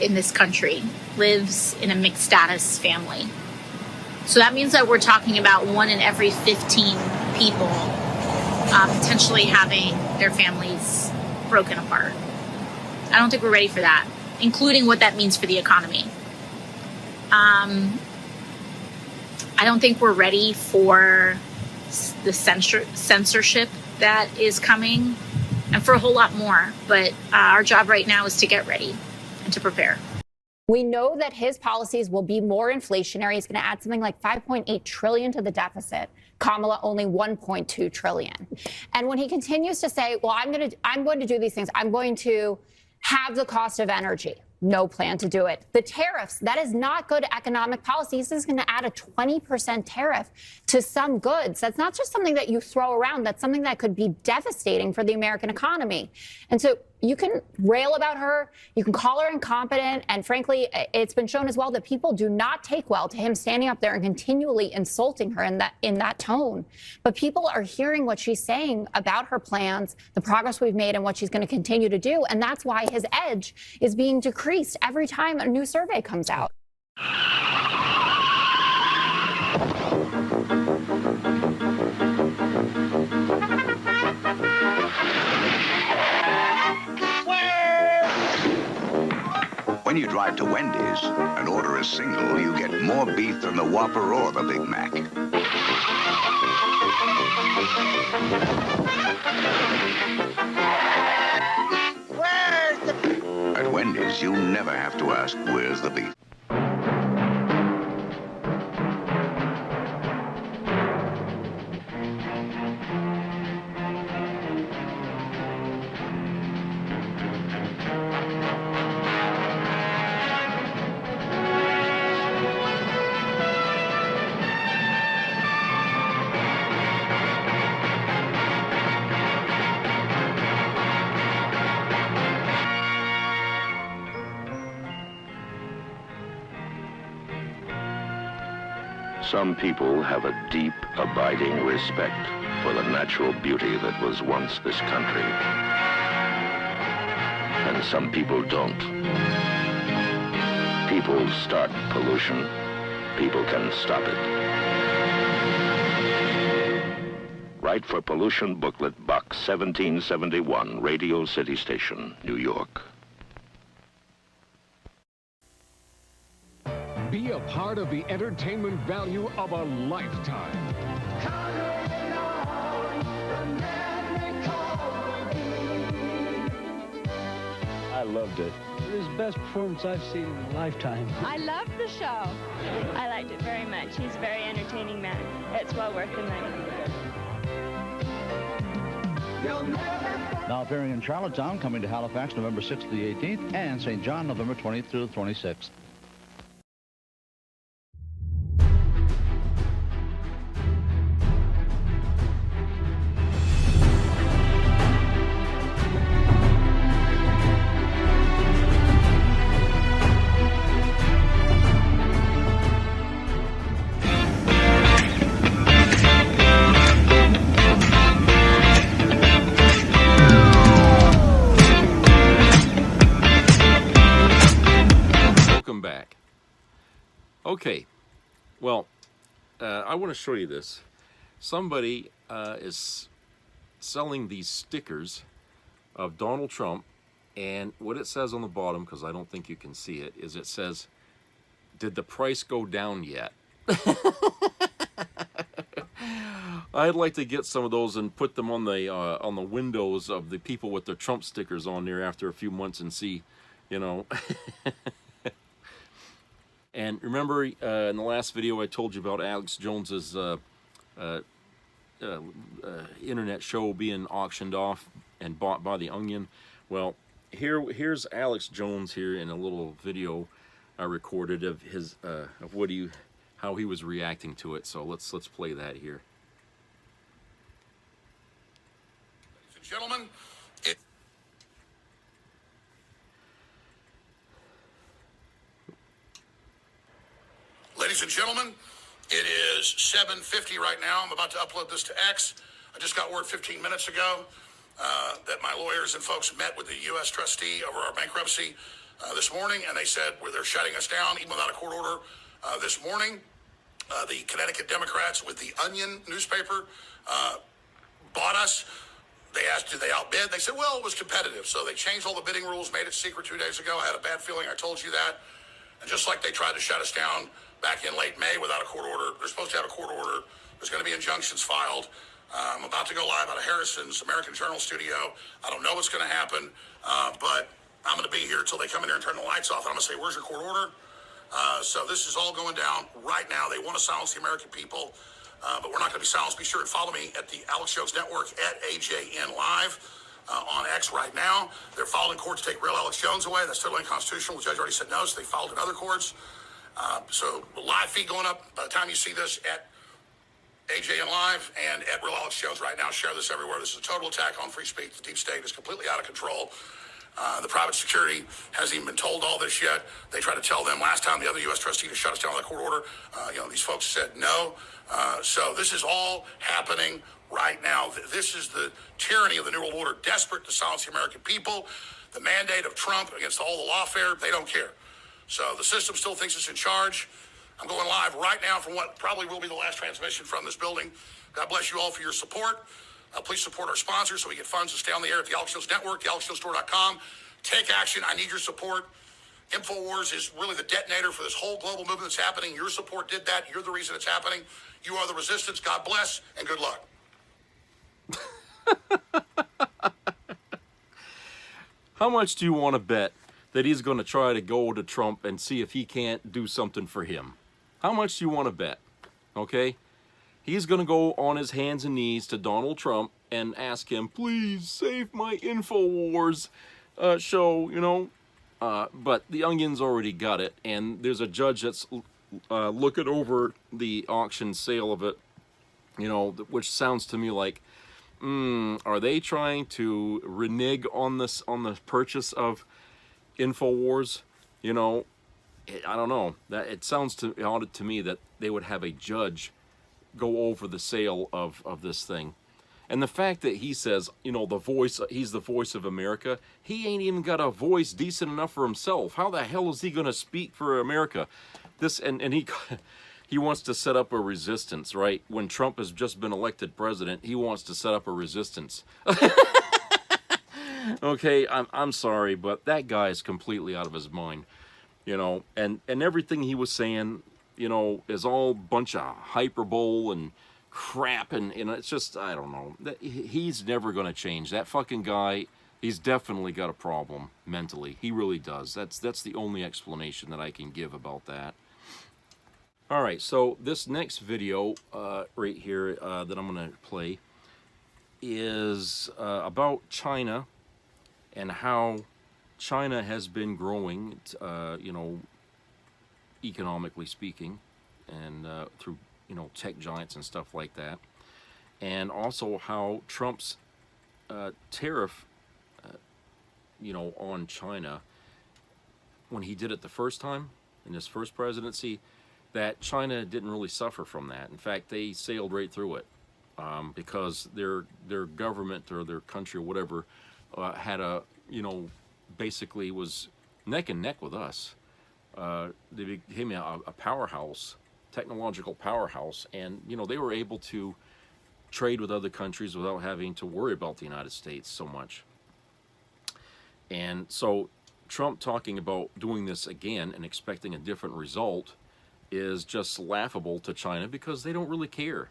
in this country lives in a mixed status family. So that means that we're talking about 1 in every 15 people potentially having their families broken apart. I don't think we're ready for that, including what that means for the economy. I don't think we're ready for the censorship that is coming, and for a whole lot more. But our job right now is to get ready and to prepare. We know that his policies will be more inflationary. He's going to add something like $5.8 trillion to the deficit. Kamala only $1.2 trillion. And when he continues to say, well, I'm going to do these things, I'm going to have the cost of energy. No plan to do it. The tariffs, that is not good economic policy. This is going to add a 20% tariff to some goods. That's not just something that you throw around. That's something that could be devastating for the American economy. And so you can rail about her. You can call her incompetent. And frankly, it's been shown as well that people do not take well to him standing up there and continually insulting her in that tone. But people are hearing what she's saying about her plans, the progress we've made, and what she's going to continue to do. And that's why his edge is being decreased every time a new survey comes out. When you drive to Wendy's and order a single, you get more beef than the Whopper or the Big Mac. At Wendy's, you never have to ask, where's the beef? Some people have a deep, abiding respect for the natural beauty that was once this country. And some people don't. People start pollution. People can stop it. Write for Pollution Booklet, Box 1771, Radio City Station, New York. Be a part of the entertainment value of a lifetime. I loved it. It was the best performance I've seen in a lifetime. I loved the show. I liked it very much. He's a very entertaining man. It's well worth the money. Now appearing in Charlottetown, coming to Halifax November 6th to the 18th, and St. John November 20th through the 26th. Okay, well, I want to show you this. Somebody is selling these stickers of Donald Trump, and what it says on the bottom, because I don't think you can see it, is it says, "Did the price go down yet?" I'd like to get some of those and put them on the windows of the people with their Trump stickers on there after a few months and see, you know. And remember, in the last video I told you about Alex Jones's internet show being auctioned off and bought by The Onion. Well, here's Alex Jones here in a little video I recorded of his of how he was reacting to it. So let's play that here. Ladies and gentlemen, Ladies and gentlemen, it is 7:50 right now. I'm about to upload this to X. I just got word 15 minutes ago that my lawyers and folks met with the U.S. trustee over our bankruptcy this morning, and they said they're shutting us down even without a court order this morning. The Connecticut Democrats with the Onion newspaper bought us. They asked, did they outbid? They said, well, it was competitive. So they changed all the bidding rules, made it secret 2 days ago. I had a bad feeling. I told you that. And just like they tried to shut us down back in late May without a court order, they're supposed to have a court order. There's going to be injunctions filed. I'm about to go live out of Harrison's American Journal studio. I don't know what's going to happen, but I'm going to be here until they come in here and turn the lights off. And I'm going to say, where's your court order? So this is all going down right now. They want to silence the American people, but we're not going to be silenced. Be sure and follow me at the Alex Jones Network at AJN Live on X right now. They're filed in court to take real Alex Jones away. That's totally unconstitutional. The judge already said no, so they filed in other courts. So live feed going up by the time you see this at AJN Live and at Real Alex Jones right now. Share this everywhere. This is a total attack on free speech. The deep state is completely out of control. The private security hasn't even been told all this yet. They tried to tell them last time, the other U.S. trustee, to shut us down with a court order. These folks said no. So this is all happening right now. This is the tyranny of the New World Order, desperate to silence the American people. The mandate of Trump against all the lawfare, they don't care. So the system still thinks it's in charge. I'm going live right now from what probably will be the last transmission from this building. God bless you all for your support. Please support our sponsors so we get funds to stay on the air at the Alex Jones Network, thealexjonestore.com. Take action. I need your support. InfoWars is really the detonator for this whole global movement that's happening. Your support did that. You're the reason it's happening. You are the resistance. God bless and good luck. How much do you want to bet that he's going to try to go to Trump and see if he can't do something for him? How much do you want to bet? Okay? He's going to go on his hands and knees to Donald Trump and ask him, please save my InfoWars show, you know. But the Onion's already got it, and there's a judge that's looking over the auction sale of it, you know, which sounds to me like, are they trying to renege on this, on the purchase of InfoWars? You know, I don't know. That it sounds odd to me that they would have a judge go over the sale of this thing. And the fact that he says, you know, he's the voice of America, he ain't even got a voice decent enough for himself. How the hell is he going to speak for America? And he wants to set up a resistance, right? When Trump has just been elected president, he wants to set up a resistance. Okay, I'm sorry, but that guy is completely out of his mind, you know, and everything he was saying, you know, is all bunch of hyperbole and crap, and it's just, I don't know. He's never going to change. That fucking guy He's definitely got a problem mentally. He really does. That's the only explanation that I can give about that. All right, so this next video right here that I'm going to play is about China and how China has been growing, you know, economically speaking, and through, you know, tech giants and stuff like that, and also how Trump's tariff, you know, on China, when he did it the first time in his first presidency, that China didn't really suffer from that. In fact, they sailed right through it because their government or their country or whatever had a, you know, basically was neck and neck with us. They became a powerhouse, technological powerhouse, and, you know, they were able to trade with other countries without having to worry about the United States so much. And so Trump talking about doing this again and expecting a different result is just laughable to China, because they don't really care.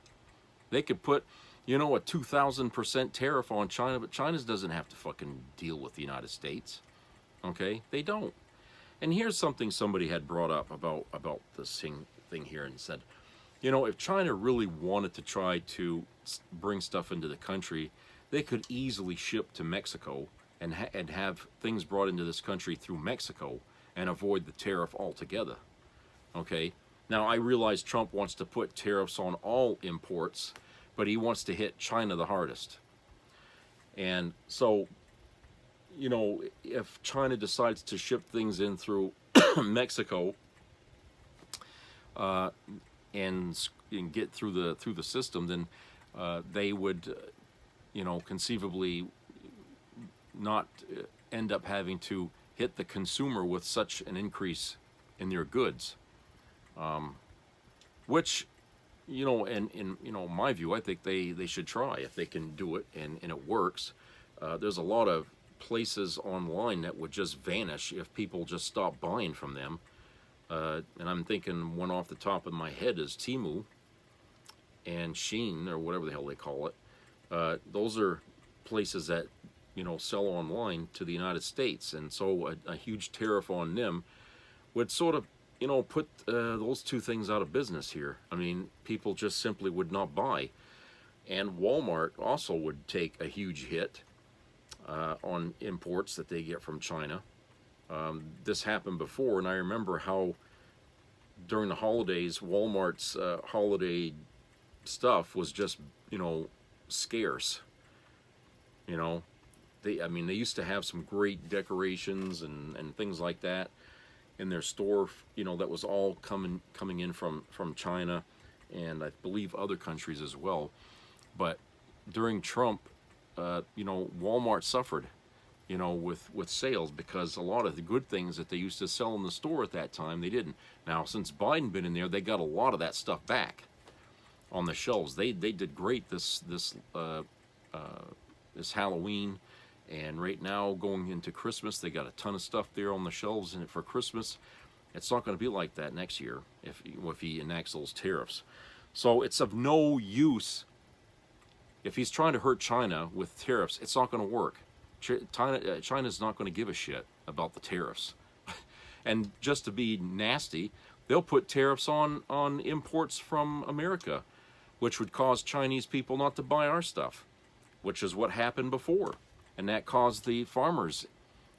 They could put, you know, a 2,000% tariff on China, but China doesn't have to fucking deal with the United States. Okay? They don't. And here's something somebody had brought up about this thing here, and said, you know, if China really wanted to try to bring stuff into the country, they could easily ship to Mexico and have things brought into this country through Mexico and avoid the tariff altogether. Okay? Now, I realize Trump wants to put tariffs on all imports, but he wants to hit China the hardest. And so, you know, if China decides to ship things in through Mexico and get through the system, then they would, you know, conceivably not end up having to hit the consumer with such an increase in their goods. Which, you know, in you know, my view, I think they should try if they can do it and it works. There's a lot of places online that would just vanish if people just stop buying from them. And I'm thinking one off the top of my head is Temu and Shein, or whatever the hell they call it. Those are places that, you know, sell online to the United States, and so a huge tariff on them would sort of, you know, put those two things out of business here. I mean, people just simply would not buy. And Walmart also would take a huge hit on imports that they get from China. This happened before, and I remember how during the holidays, Walmart's holiday stuff was just, you know, scarce. You know, I mean, they used to have some great decorations and things like that in their store, you know, that was all coming in from China, and I believe other countries as well. But during Trump, you know, Walmart suffered, you know, with sales, because a lot of the good things that they used to sell in the store at that time, they didn't. Now, since Biden been in there, they got a lot of that stuff back on the shelves. They did great this Halloween. And right now, going into Christmas, they got a ton of stuff there on the shelves in it for Christmas. It's not going to be like that next year if he enacts those tariffs. So it's of no use. If he's trying to hurt China with tariffs, it's not going to work. China's not going to give a shit about the tariffs. And just to be nasty, they'll put tariffs on imports from America, which would cause Chinese people not to buy our stuff, which is what happened before. And that caused the farmers,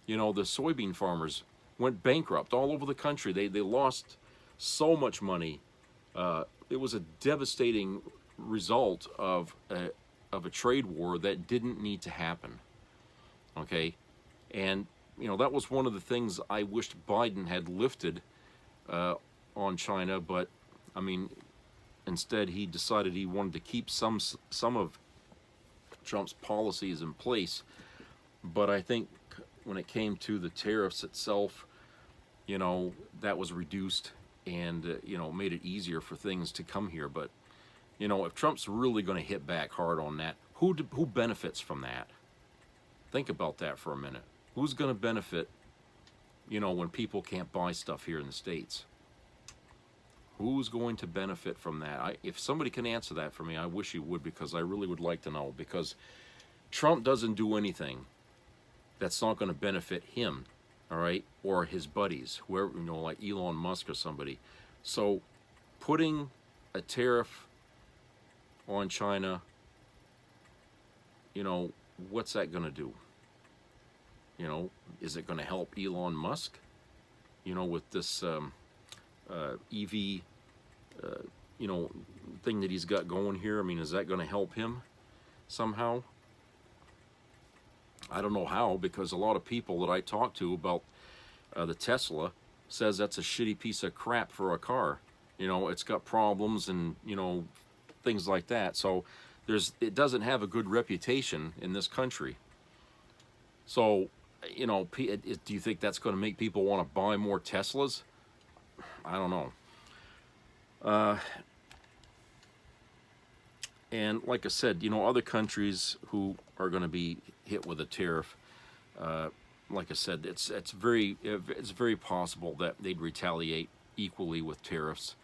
you know, the soybean farmers went bankrupt all over the country. They lost so much money. It was a devastating result of a trade war that didn't need to happen. Okay? And, you know, that was one of the things I wished Biden had lifted on China, but, I mean, instead he decided he wanted to keep some of Trump's policies in place. But I think when it came to the tariffs itself, you know, that was reduced and, you know, made it easier for things to come here. But, you know, if Trump's really going to hit back hard on that, who benefits from that? Think about that for a minute. Who's going to benefit, you know, when people can't buy stuff here in the States? Who's going to benefit from that? If somebody can answer that for me, I wish he would, because I really would like to know. Because Trump doesn't do anything that's not going to benefit him, all right, or his buddies, whoever, you know, like Elon Musk or somebody. So putting a tariff on China, you know, what's that going to do? You know, is it going to help Elon Musk, you know, with this EV, you know, thing that he's got going here? I mean, is that going to help him somehow? I don't know how, because a lot of people that I talk to about the Tesla says that's a shitty piece of crap for a car. You know, it's got problems and, you know, things like that. So it doesn't have a good reputation in this country. So, you know, do you think that's going to make people want to buy more Teslas? I don't know. And like I said, you know, other countries who are going to be hit with a tariff, like I said, it's very possible that they'd retaliate equally with tariffs.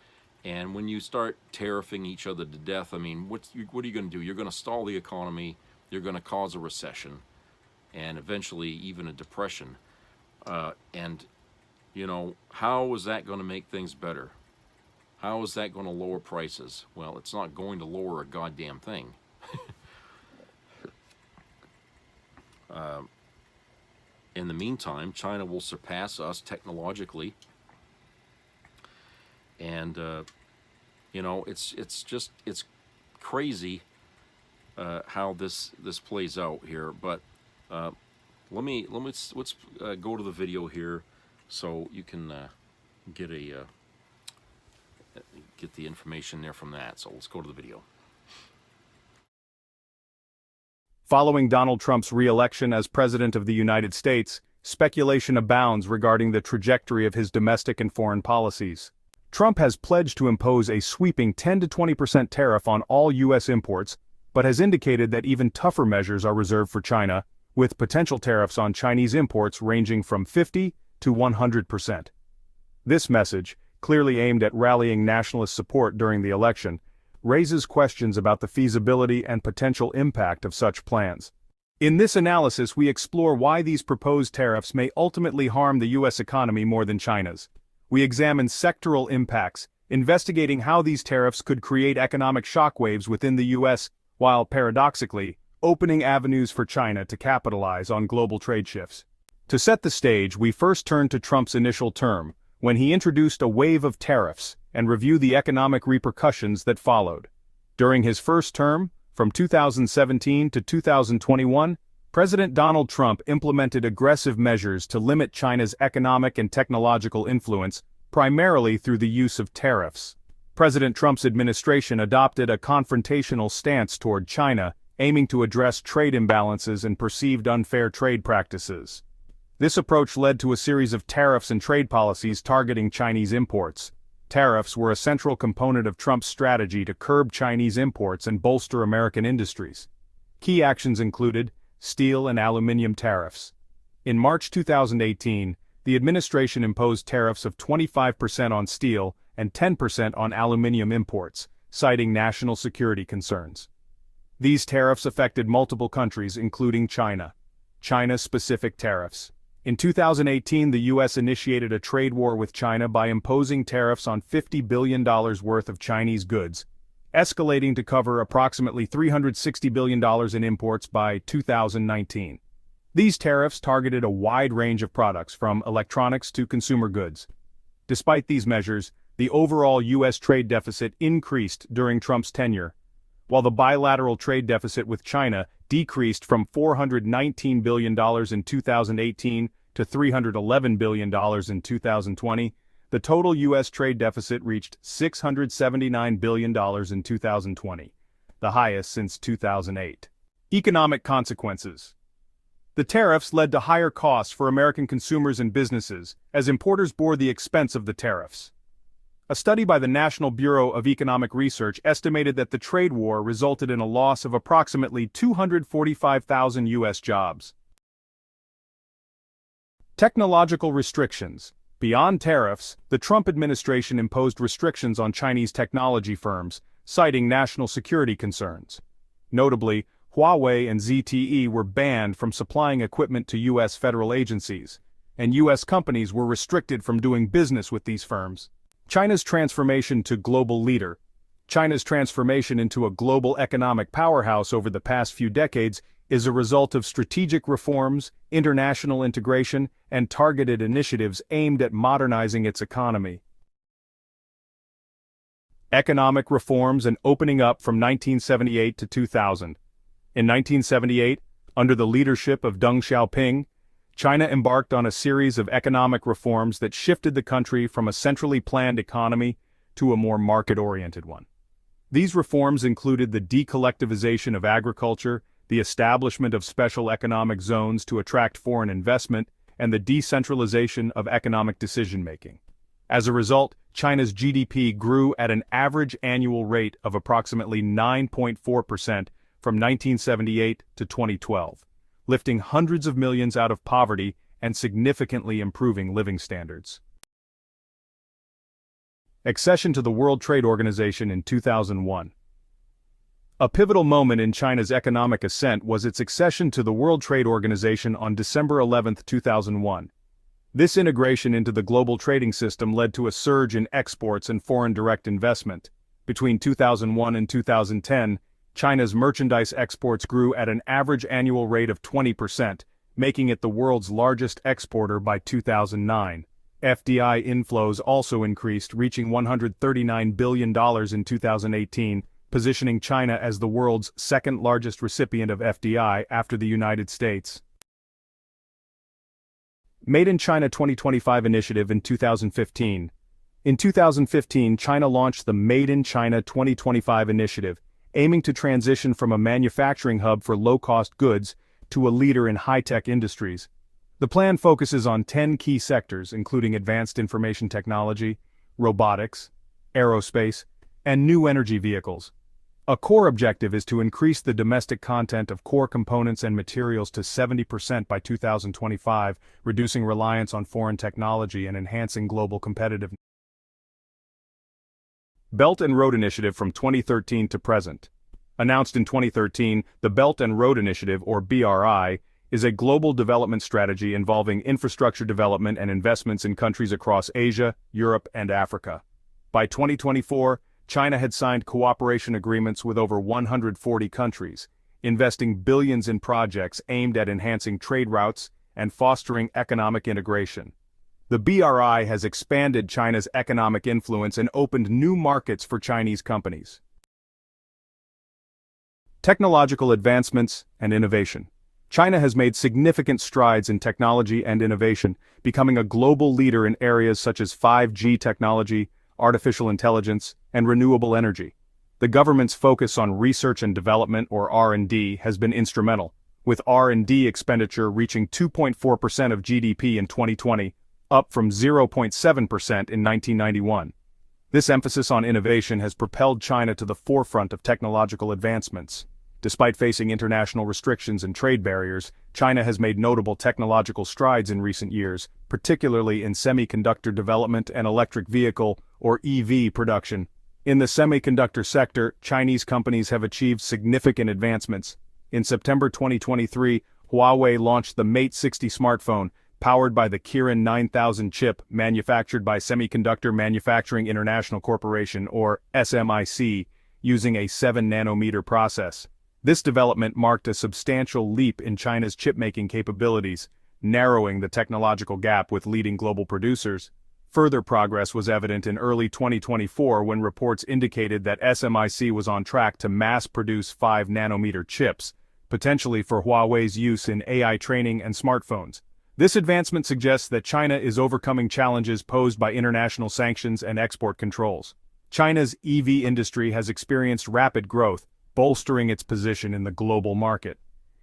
And when you start tariffing each other to death, I mean, what are you going to do? You're going to stall the economy. You're going to cause a recession, and eventually even a depression. And, you know, how is that going to make things better? How is that going to lower prices? Well, it's not going to lower a goddamn thing. In the meantime, China will surpass us technologically. And, you know, it's crazy how this plays out here. But let's go to the video here so you can get the information there from that. So let's go to the video. Following Donald Trump's re-election as President of the United States, speculation abounds regarding the trajectory of his domestic and foreign policies. Trump has pledged to impose a sweeping 10 to 20% tariff on all U.S. imports, but has indicated that even tougher measures are reserved for China, with potential tariffs on Chinese imports ranging from 50 to 100%. This message, clearly aimed at rallying nationalist support during the election, raises questions about the feasibility and potential impact of such plans. In this analysis, we explore why these proposed tariffs may ultimately harm the U.S. economy more than China's. We examine sectoral impacts, investigating how these tariffs could create economic shockwaves within the U.S., while paradoxically, opening avenues for China to capitalize on global trade shifts. To set the stage, we first turn to Trump's initial term, when he introduced a wave of tariffs, and review the economic repercussions that followed. During his first term, from 2017 to 2021, President Donald Trump implemented aggressive measures to limit China's economic and technological influence, primarily through the use of tariffs. President Trump's administration adopted a confrontational stance toward China, aiming to address trade imbalances and perceived unfair trade practices. This approach led to a series of tariffs and trade policies targeting Chinese imports. Tariffs were a central component of Trump's strategy to curb Chinese imports and bolster American industries. Key actions included steel and aluminum tariffs. In March 2018, the administration imposed tariffs of 25% on steel and 10% on aluminum imports, citing national security concerns. These tariffs affected multiple countries, including China. China-specific tariffs. In 2018, the U.S. initiated a trade war with China by imposing tariffs on $50 billion worth of Chinese goods, escalating to cover approximately $360 billion in imports by 2019. These tariffs targeted a wide range of products, from electronics to consumer goods. Despite these measures, the overall U.S. trade deficit increased during Trump's tenure, while the bilateral trade deficit with China decreased from $419 billion in 2018 to $311 billion in 2020, the total U.S. trade deficit reached $679 billion in 2020, the highest since 2008. Economic consequences. The tariffs led to higher costs for American consumers and businesses, as importers bore the expense of the tariffs. A study by the National Bureau of Economic Research estimated that the trade war resulted in a loss of approximately 245,000 U.S. jobs. Technological restrictions. Beyond tariffs, the Trump administration imposed restrictions on Chinese technology firms, citing national security concerns. Notably, Huawei and ZTE were banned from supplying equipment to U.S. federal agencies, and U.S. companies were restricted from doing business with these firms. China's transformation to global leader. China's transformation into a global economic powerhouse over the past few decades is a result of strategic reforms, international integration, and targeted initiatives aimed at modernizing its economy. Economic reforms and opening up from 1978 to 2000. In 1978, under the leadership of Deng Xiaoping, China embarked on a series of economic reforms that shifted the country from a centrally planned economy to a more market-oriented one. These reforms included the decollectivization of agriculture, the establishment of special economic zones to attract foreign investment, and the decentralization of economic decision-making. As a result, China's GDP grew at an average annual rate of approximately 9.4% from 1978 to 2012, lifting hundreds of millions out of poverty and significantly improving living standards. Accession to the World Trade Organization in 2001. A pivotal moment in China's economic ascent was its accession to the World Trade Organization on December 11, 2001. This integration into the global trading system led to a surge in exports and foreign direct investment. Between 2001 and 2010, China's merchandise exports grew at an average annual rate of 20%, making it the world's largest exporter by 2009. FDI inflows also increased, reaching $139 billion in 2018, positioning China as the world's second-largest recipient of FDI after the United States. Made in China 2025 initiative in 2015. In 2015, China launched the Made in China 2025 initiative, aiming to transition from a manufacturing hub for low-cost goods to a leader in high-tech industries. The plan focuses on 10 key sectors, including advanced information technology, robotics, aerospace, and new energy vehicles. A core objective is to increase the domestic content of core components and materials to 70% by 2025, reducing reliance on foreign technology and enhancing global competitiveness. Belt and Road Initiative from 2013 to present. Announced in 2013, the Belt and Road Initiative, or BRI, is a global development strategy involving infrastructure development and investments in countries across Asia, Europe, and Africa. By 2024, China had signed cooperation agreements with over 140 countries, investing billions in projects aimed at enhancing trade routes and fostering economic integration. The BRI has expanded China's economic influence and opened new markets for Chinese companies. Technological advancements and innovation. China has made significant strides in technology and innovation, becoming a global leader in areas such as 5G technology, artificial intelligence, and renewable energy. The government's focus on research and development, or R&D, has been instrumental, with R&D expenditure reaching 2.4% of GDP in 2020, up from 0.7% in 1991. This emphasis on innovation has propelled China to the forefront of technological advancements. Despite facing international restrictions and trade barriers, China has made notable technological strides in recent years, particularly in semiconductor development and electric vehicle, or EV, production. In the semiconductor sector, Chinese companies have achieved significant advancements. In September 2023, Huawei launched the Mate 60 smartphone, powered by the Kirin 9000 chip manufactured by Semiconductor Manufacturing International Corporation, or SMIC, using a 7-nanometer process. This development marked a substantial leap in China's chip-making capabilities, narrowing the technological gap with leading global producers. Further progress was evident in early 2024 when reports indicated that SMIC was on track to mass-produce 5-nanometer chips, potentially for Huawei's use in AI training and smartphones. This advancement suggests that China is overcoming challenges posed by international sanctions and export controls. China's EV industry has experienced rapid growth, bolstering its position in the global market.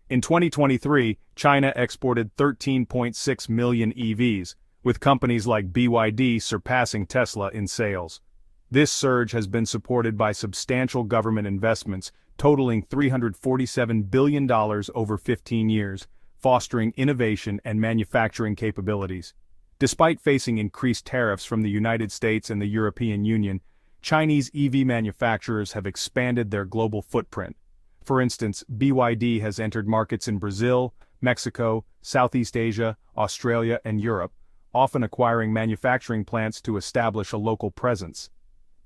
In 2023, China exported 13.6 million EVs, with companies like BYD surpassing Tesla in sales. This surge has been supported by substantial government investments, totaling $347 billion over 15 years, fostering innovation and manufacturing capabilities. Despite facing increased tariffs from the United States and the European Union, Chinese EV manufacturers have expanded their global footprint. For instance, BYD has entered markets in Brazil, Mexico, Southeast Asia, Australia, and Europe, often acquiring manufacturing plants to establish a local presence.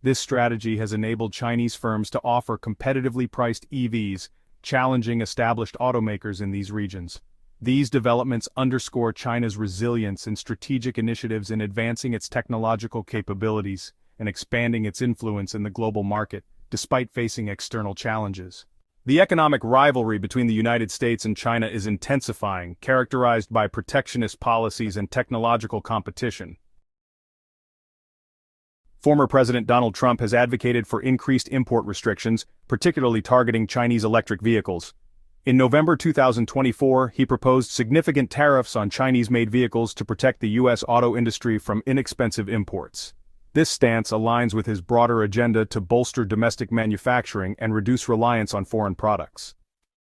This strategy has enabled Chinese firms to offer competitively priced EVs, challenging established automakers in these regions. These developments underscore China's resilience and strategic initiatives in advancing its technological capabilities and expanding its influence in the global market, despite facing external challenges. The economic rivalry between the United States and China is intensifying, characterized by protectionist policies and technological competition. Former President Donald Trump has advocated for increased import restrictions, particularly targeting Chinese electric vehicles. In November 2024, he proposed significant tariffs on Chinese-made vehicles to protect the U.S. auto industry from inexpensive imports. This stance aligns with his broader agenda to bolster domestic manufacturing and reduce reliance on foreign products.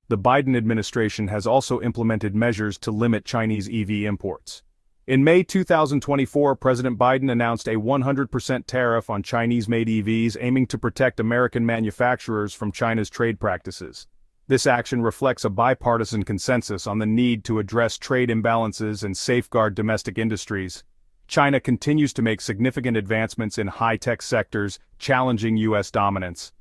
The Biden administration has also implemented measures to limit Chinese EV imports. In May 2024, President Biden announced a 100% tariff on Chinese-made EVs, aiming to protect American manufacturers from China's trade practices. This action reflects a bipartisan consensus on the need to address trade imbalances and safeguard domestic industries. China continues to make significant advancements in high-tech sectors, challenging U.S. dominance.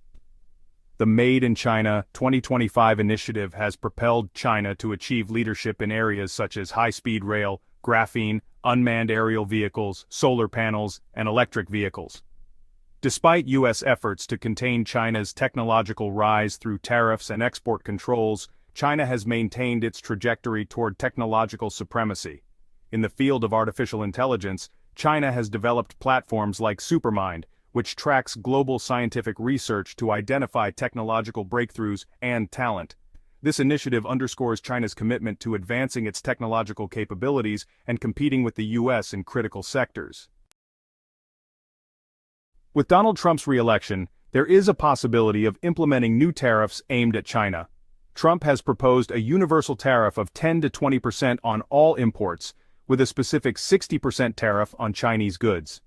The Made in China 2025 initiative has propelled China to achieve leadership in areas such as high-speed rail, graphene, unmanned aerial vehicles, solar panels, and electric vehicles. Despite U.S. efforts to contain China's technological rise through tariffs and export controls, China has maintained its trajectory toward technological supremacy. In the field of artificial intelligence, China has developed platforms like Supermind, which tracks global scientific research to identify technological breakthroughs and talent. This initiative underscores China's commitment to advancing its technological capabilities and competing with the U.S. in critical sectors. With Donald Trump's re-election, there is a possibility of implementing new tariffs aimed at China. Trump has proposed a universal tariff of 10 to 20% on all imports, with a specific 60% tariff on Chinese goods.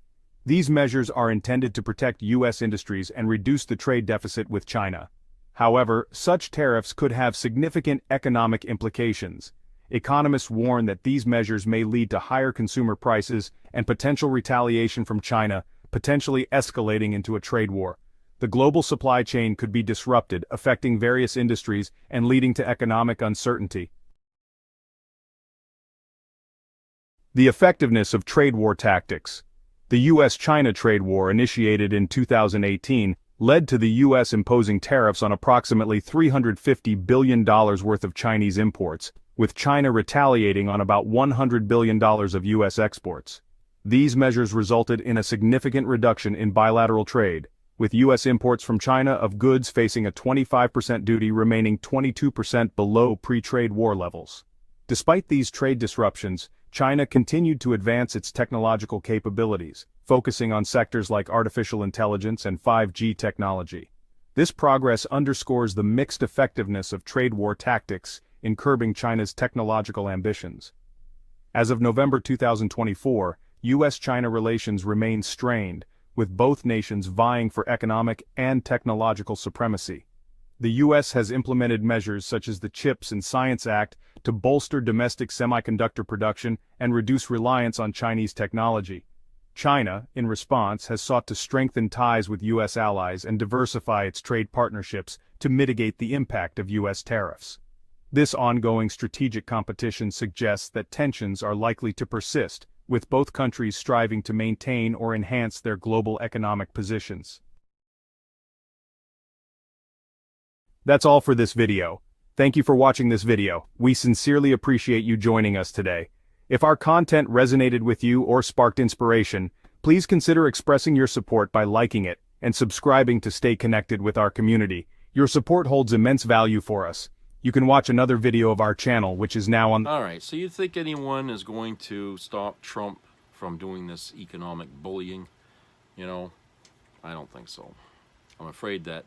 These measures are intended to protect U.S. industries and reduce the trade deficit with China. However, such tariffs could have significant economic implications. Economists warn that these measures may lead to higher consumer prices and potential retaliation from China, potentially escalating into a trade war. The global supply chain could be disrupted, affecting various industries and leading to economic uncertainty. The effectiveness of trade war tactics. The U.S.-China trade war, initiated in 2018, led to the U.S. imposing tariffs on approximately $350 billion worth of Chinese imports, with China retaliating on about $100 billion of U.S. exports. These measures resulted in a significant reduction in bilateral trade, with U.S. imports from China of goods facing a 25% duty remaining 22% below pre-trade war levels. Despite these trade disruptions, China continued to advance its technological capabilities, focusing on sectors like artificial intelligence and 5G technology. This progress underscores the mixed effectiveness of trade war tactics in curbing China's technological ambitions. As of November 2024, U.S.-China relations remain strained, with both nations vying for economic and technological supremacy. The U.S. has implemented measures such as the CHIPS and Science Act to bolster domestic semiconductor production and reduce reliance on Chinese technology. China, in response, has sought to strengthen ties with U.S. allies and diversify its trade partnerships to mitigate the impact of U.S. tariffs. This ongoing strategic competition suggests that tensions are likely to persist, with both countries striving to maintain or enhance their global economic positions. That's all for this video. Thank you for watching this video. We sincerely appreciate you joining us today. If our content resonated with you or sparked inspiration, please consider expressing your support by liking it and subscribing to stay connected with our community. Your support holds immense value for us. You can watch another video of our channel, which is now on. Alright, so you think anyone is going to stop Trump from doing this economic bullying? You know, I don't think so. I'm afraid that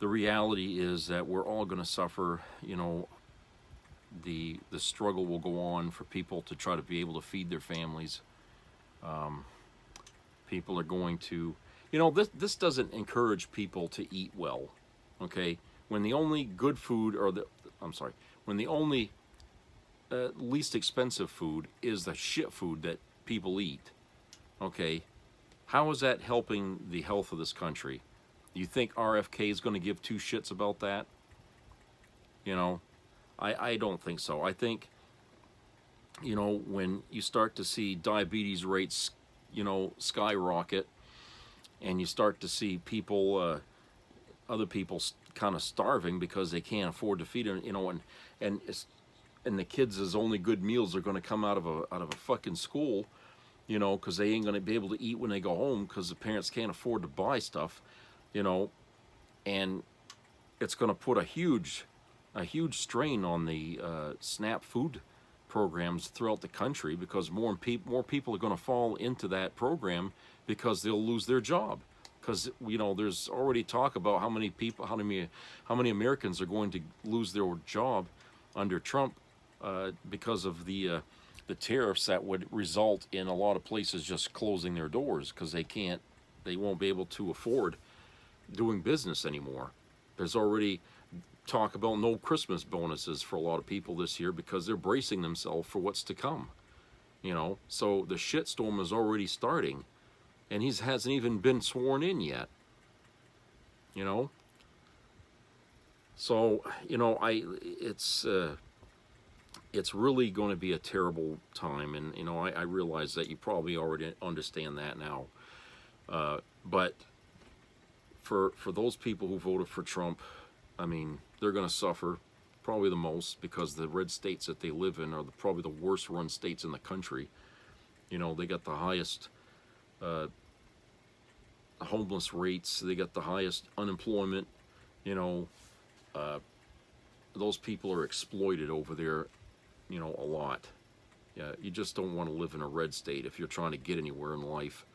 the reality is that we're all going to suffer. You know, the struggle will go on for people to try to be able to feed their families. People are going to, you know, this doesn't encourage people to eat well. Okay, when the only good food, or when the only least expensive food is the shit food that people eat. Okay, how is that helping the health of this country? You think RFK is going to give two shits about that? You know, I don't think so. I think, you know, when you start to see diabetes rates, you know, skyrocket, and you start to see people, other people kind of starving because they can't afford to feed them, you know, and the kids' only good meals are going to come out of a fucking school, you know, because they ain't going to be able to eat when they go home because the parents can't afford to buy stuff, you know, and it's going to put a huge strain on the SNAP food programs throughout the country, because more people are going to fall into that program because they'll lose their job. Because, you know, there's already talk about how many Americans are going to lose their job under Trump because of the tariffs that would result in a lot of places just closing their doors because they won't be able to afford doing business anymore. There's already talk about no Christmas bonuses for a lot of people this year because they're bracing themselves for what's to come. You know, so the shitstorm is already starting, and he hasn't even been sworn in yet. You know, so you know, it's really going to be a terrible time, and you know, I realize that you probably already understand that now, but for those people who voted for Trump, I mean, they're going to suffer probably the most because the red states that they live in are probably the worst run states in the country. You know, they got the highest homeless rates, they got the highest unemployment. You know, those people are exploited over there, you know, a lot. Yeah, you just don't want to live in a red state if you're trying to get anywhere in life.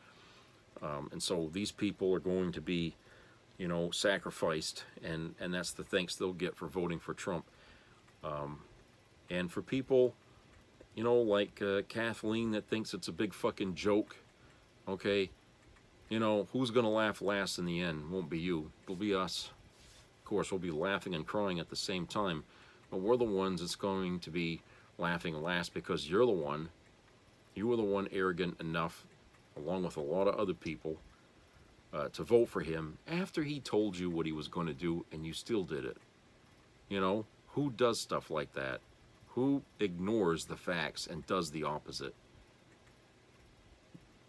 And so these people are going to be, you know, sacrificed, and that's the thanks they'll get for voting for Trump. And for people, you know, like Kathleen that thinks it's a big fucking joke, okay, you know, who's going to laugh last in the end? Won't be you, it'll be us. Of course, we'll be laughing and crying at the same time, but we're the ones that's going to be laughing last because you were the one arrogant enough, along with a lot of other people, to vote for him after he told you what he was going to do, and you still did it. You know, who does stuff like that? Who ignores the facts and does the opposite?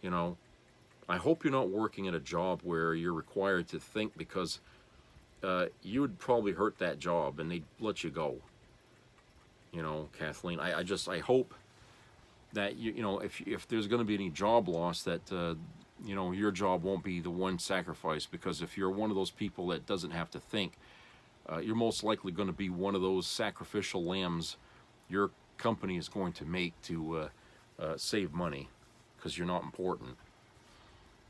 You know, I hope you're not working at a job where you're required to think, because you would probably hurt that job and they'd let you go. You know, Kathleen, I hope that, you know, if there's going to be any job loss, that you know, your job won't be the one sacrificed, because if you're one of those people that doesn't have to think, you're most likely going to be one of those sacrificial lambs your company is going to make to save money because you're not important.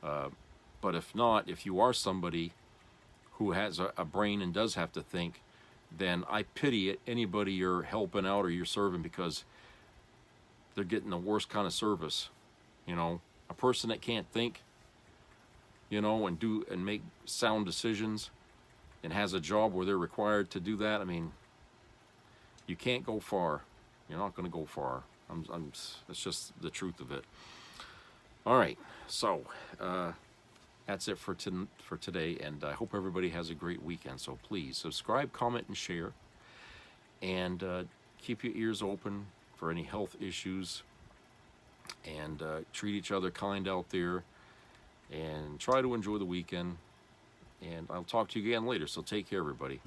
But if not, if you are somebody who has a brain and does have to think, then I pity anybody you're helping out or you're serving, because they're getting the worst kind of service. You know, a person that can't think, you know, and make sound decisions, and has a job where they're required to do that, I mean, you can't go far. You're not going to go far. It's just the truth of it. All right, so that's it for today, and I hope everybody has a great weekend. So please subscribe, comment, and share, and keep your ears open for any health issues, and treat each other kind out there, and try to enjoy the weekend. And I'll talk to you again later, so take care, everybody.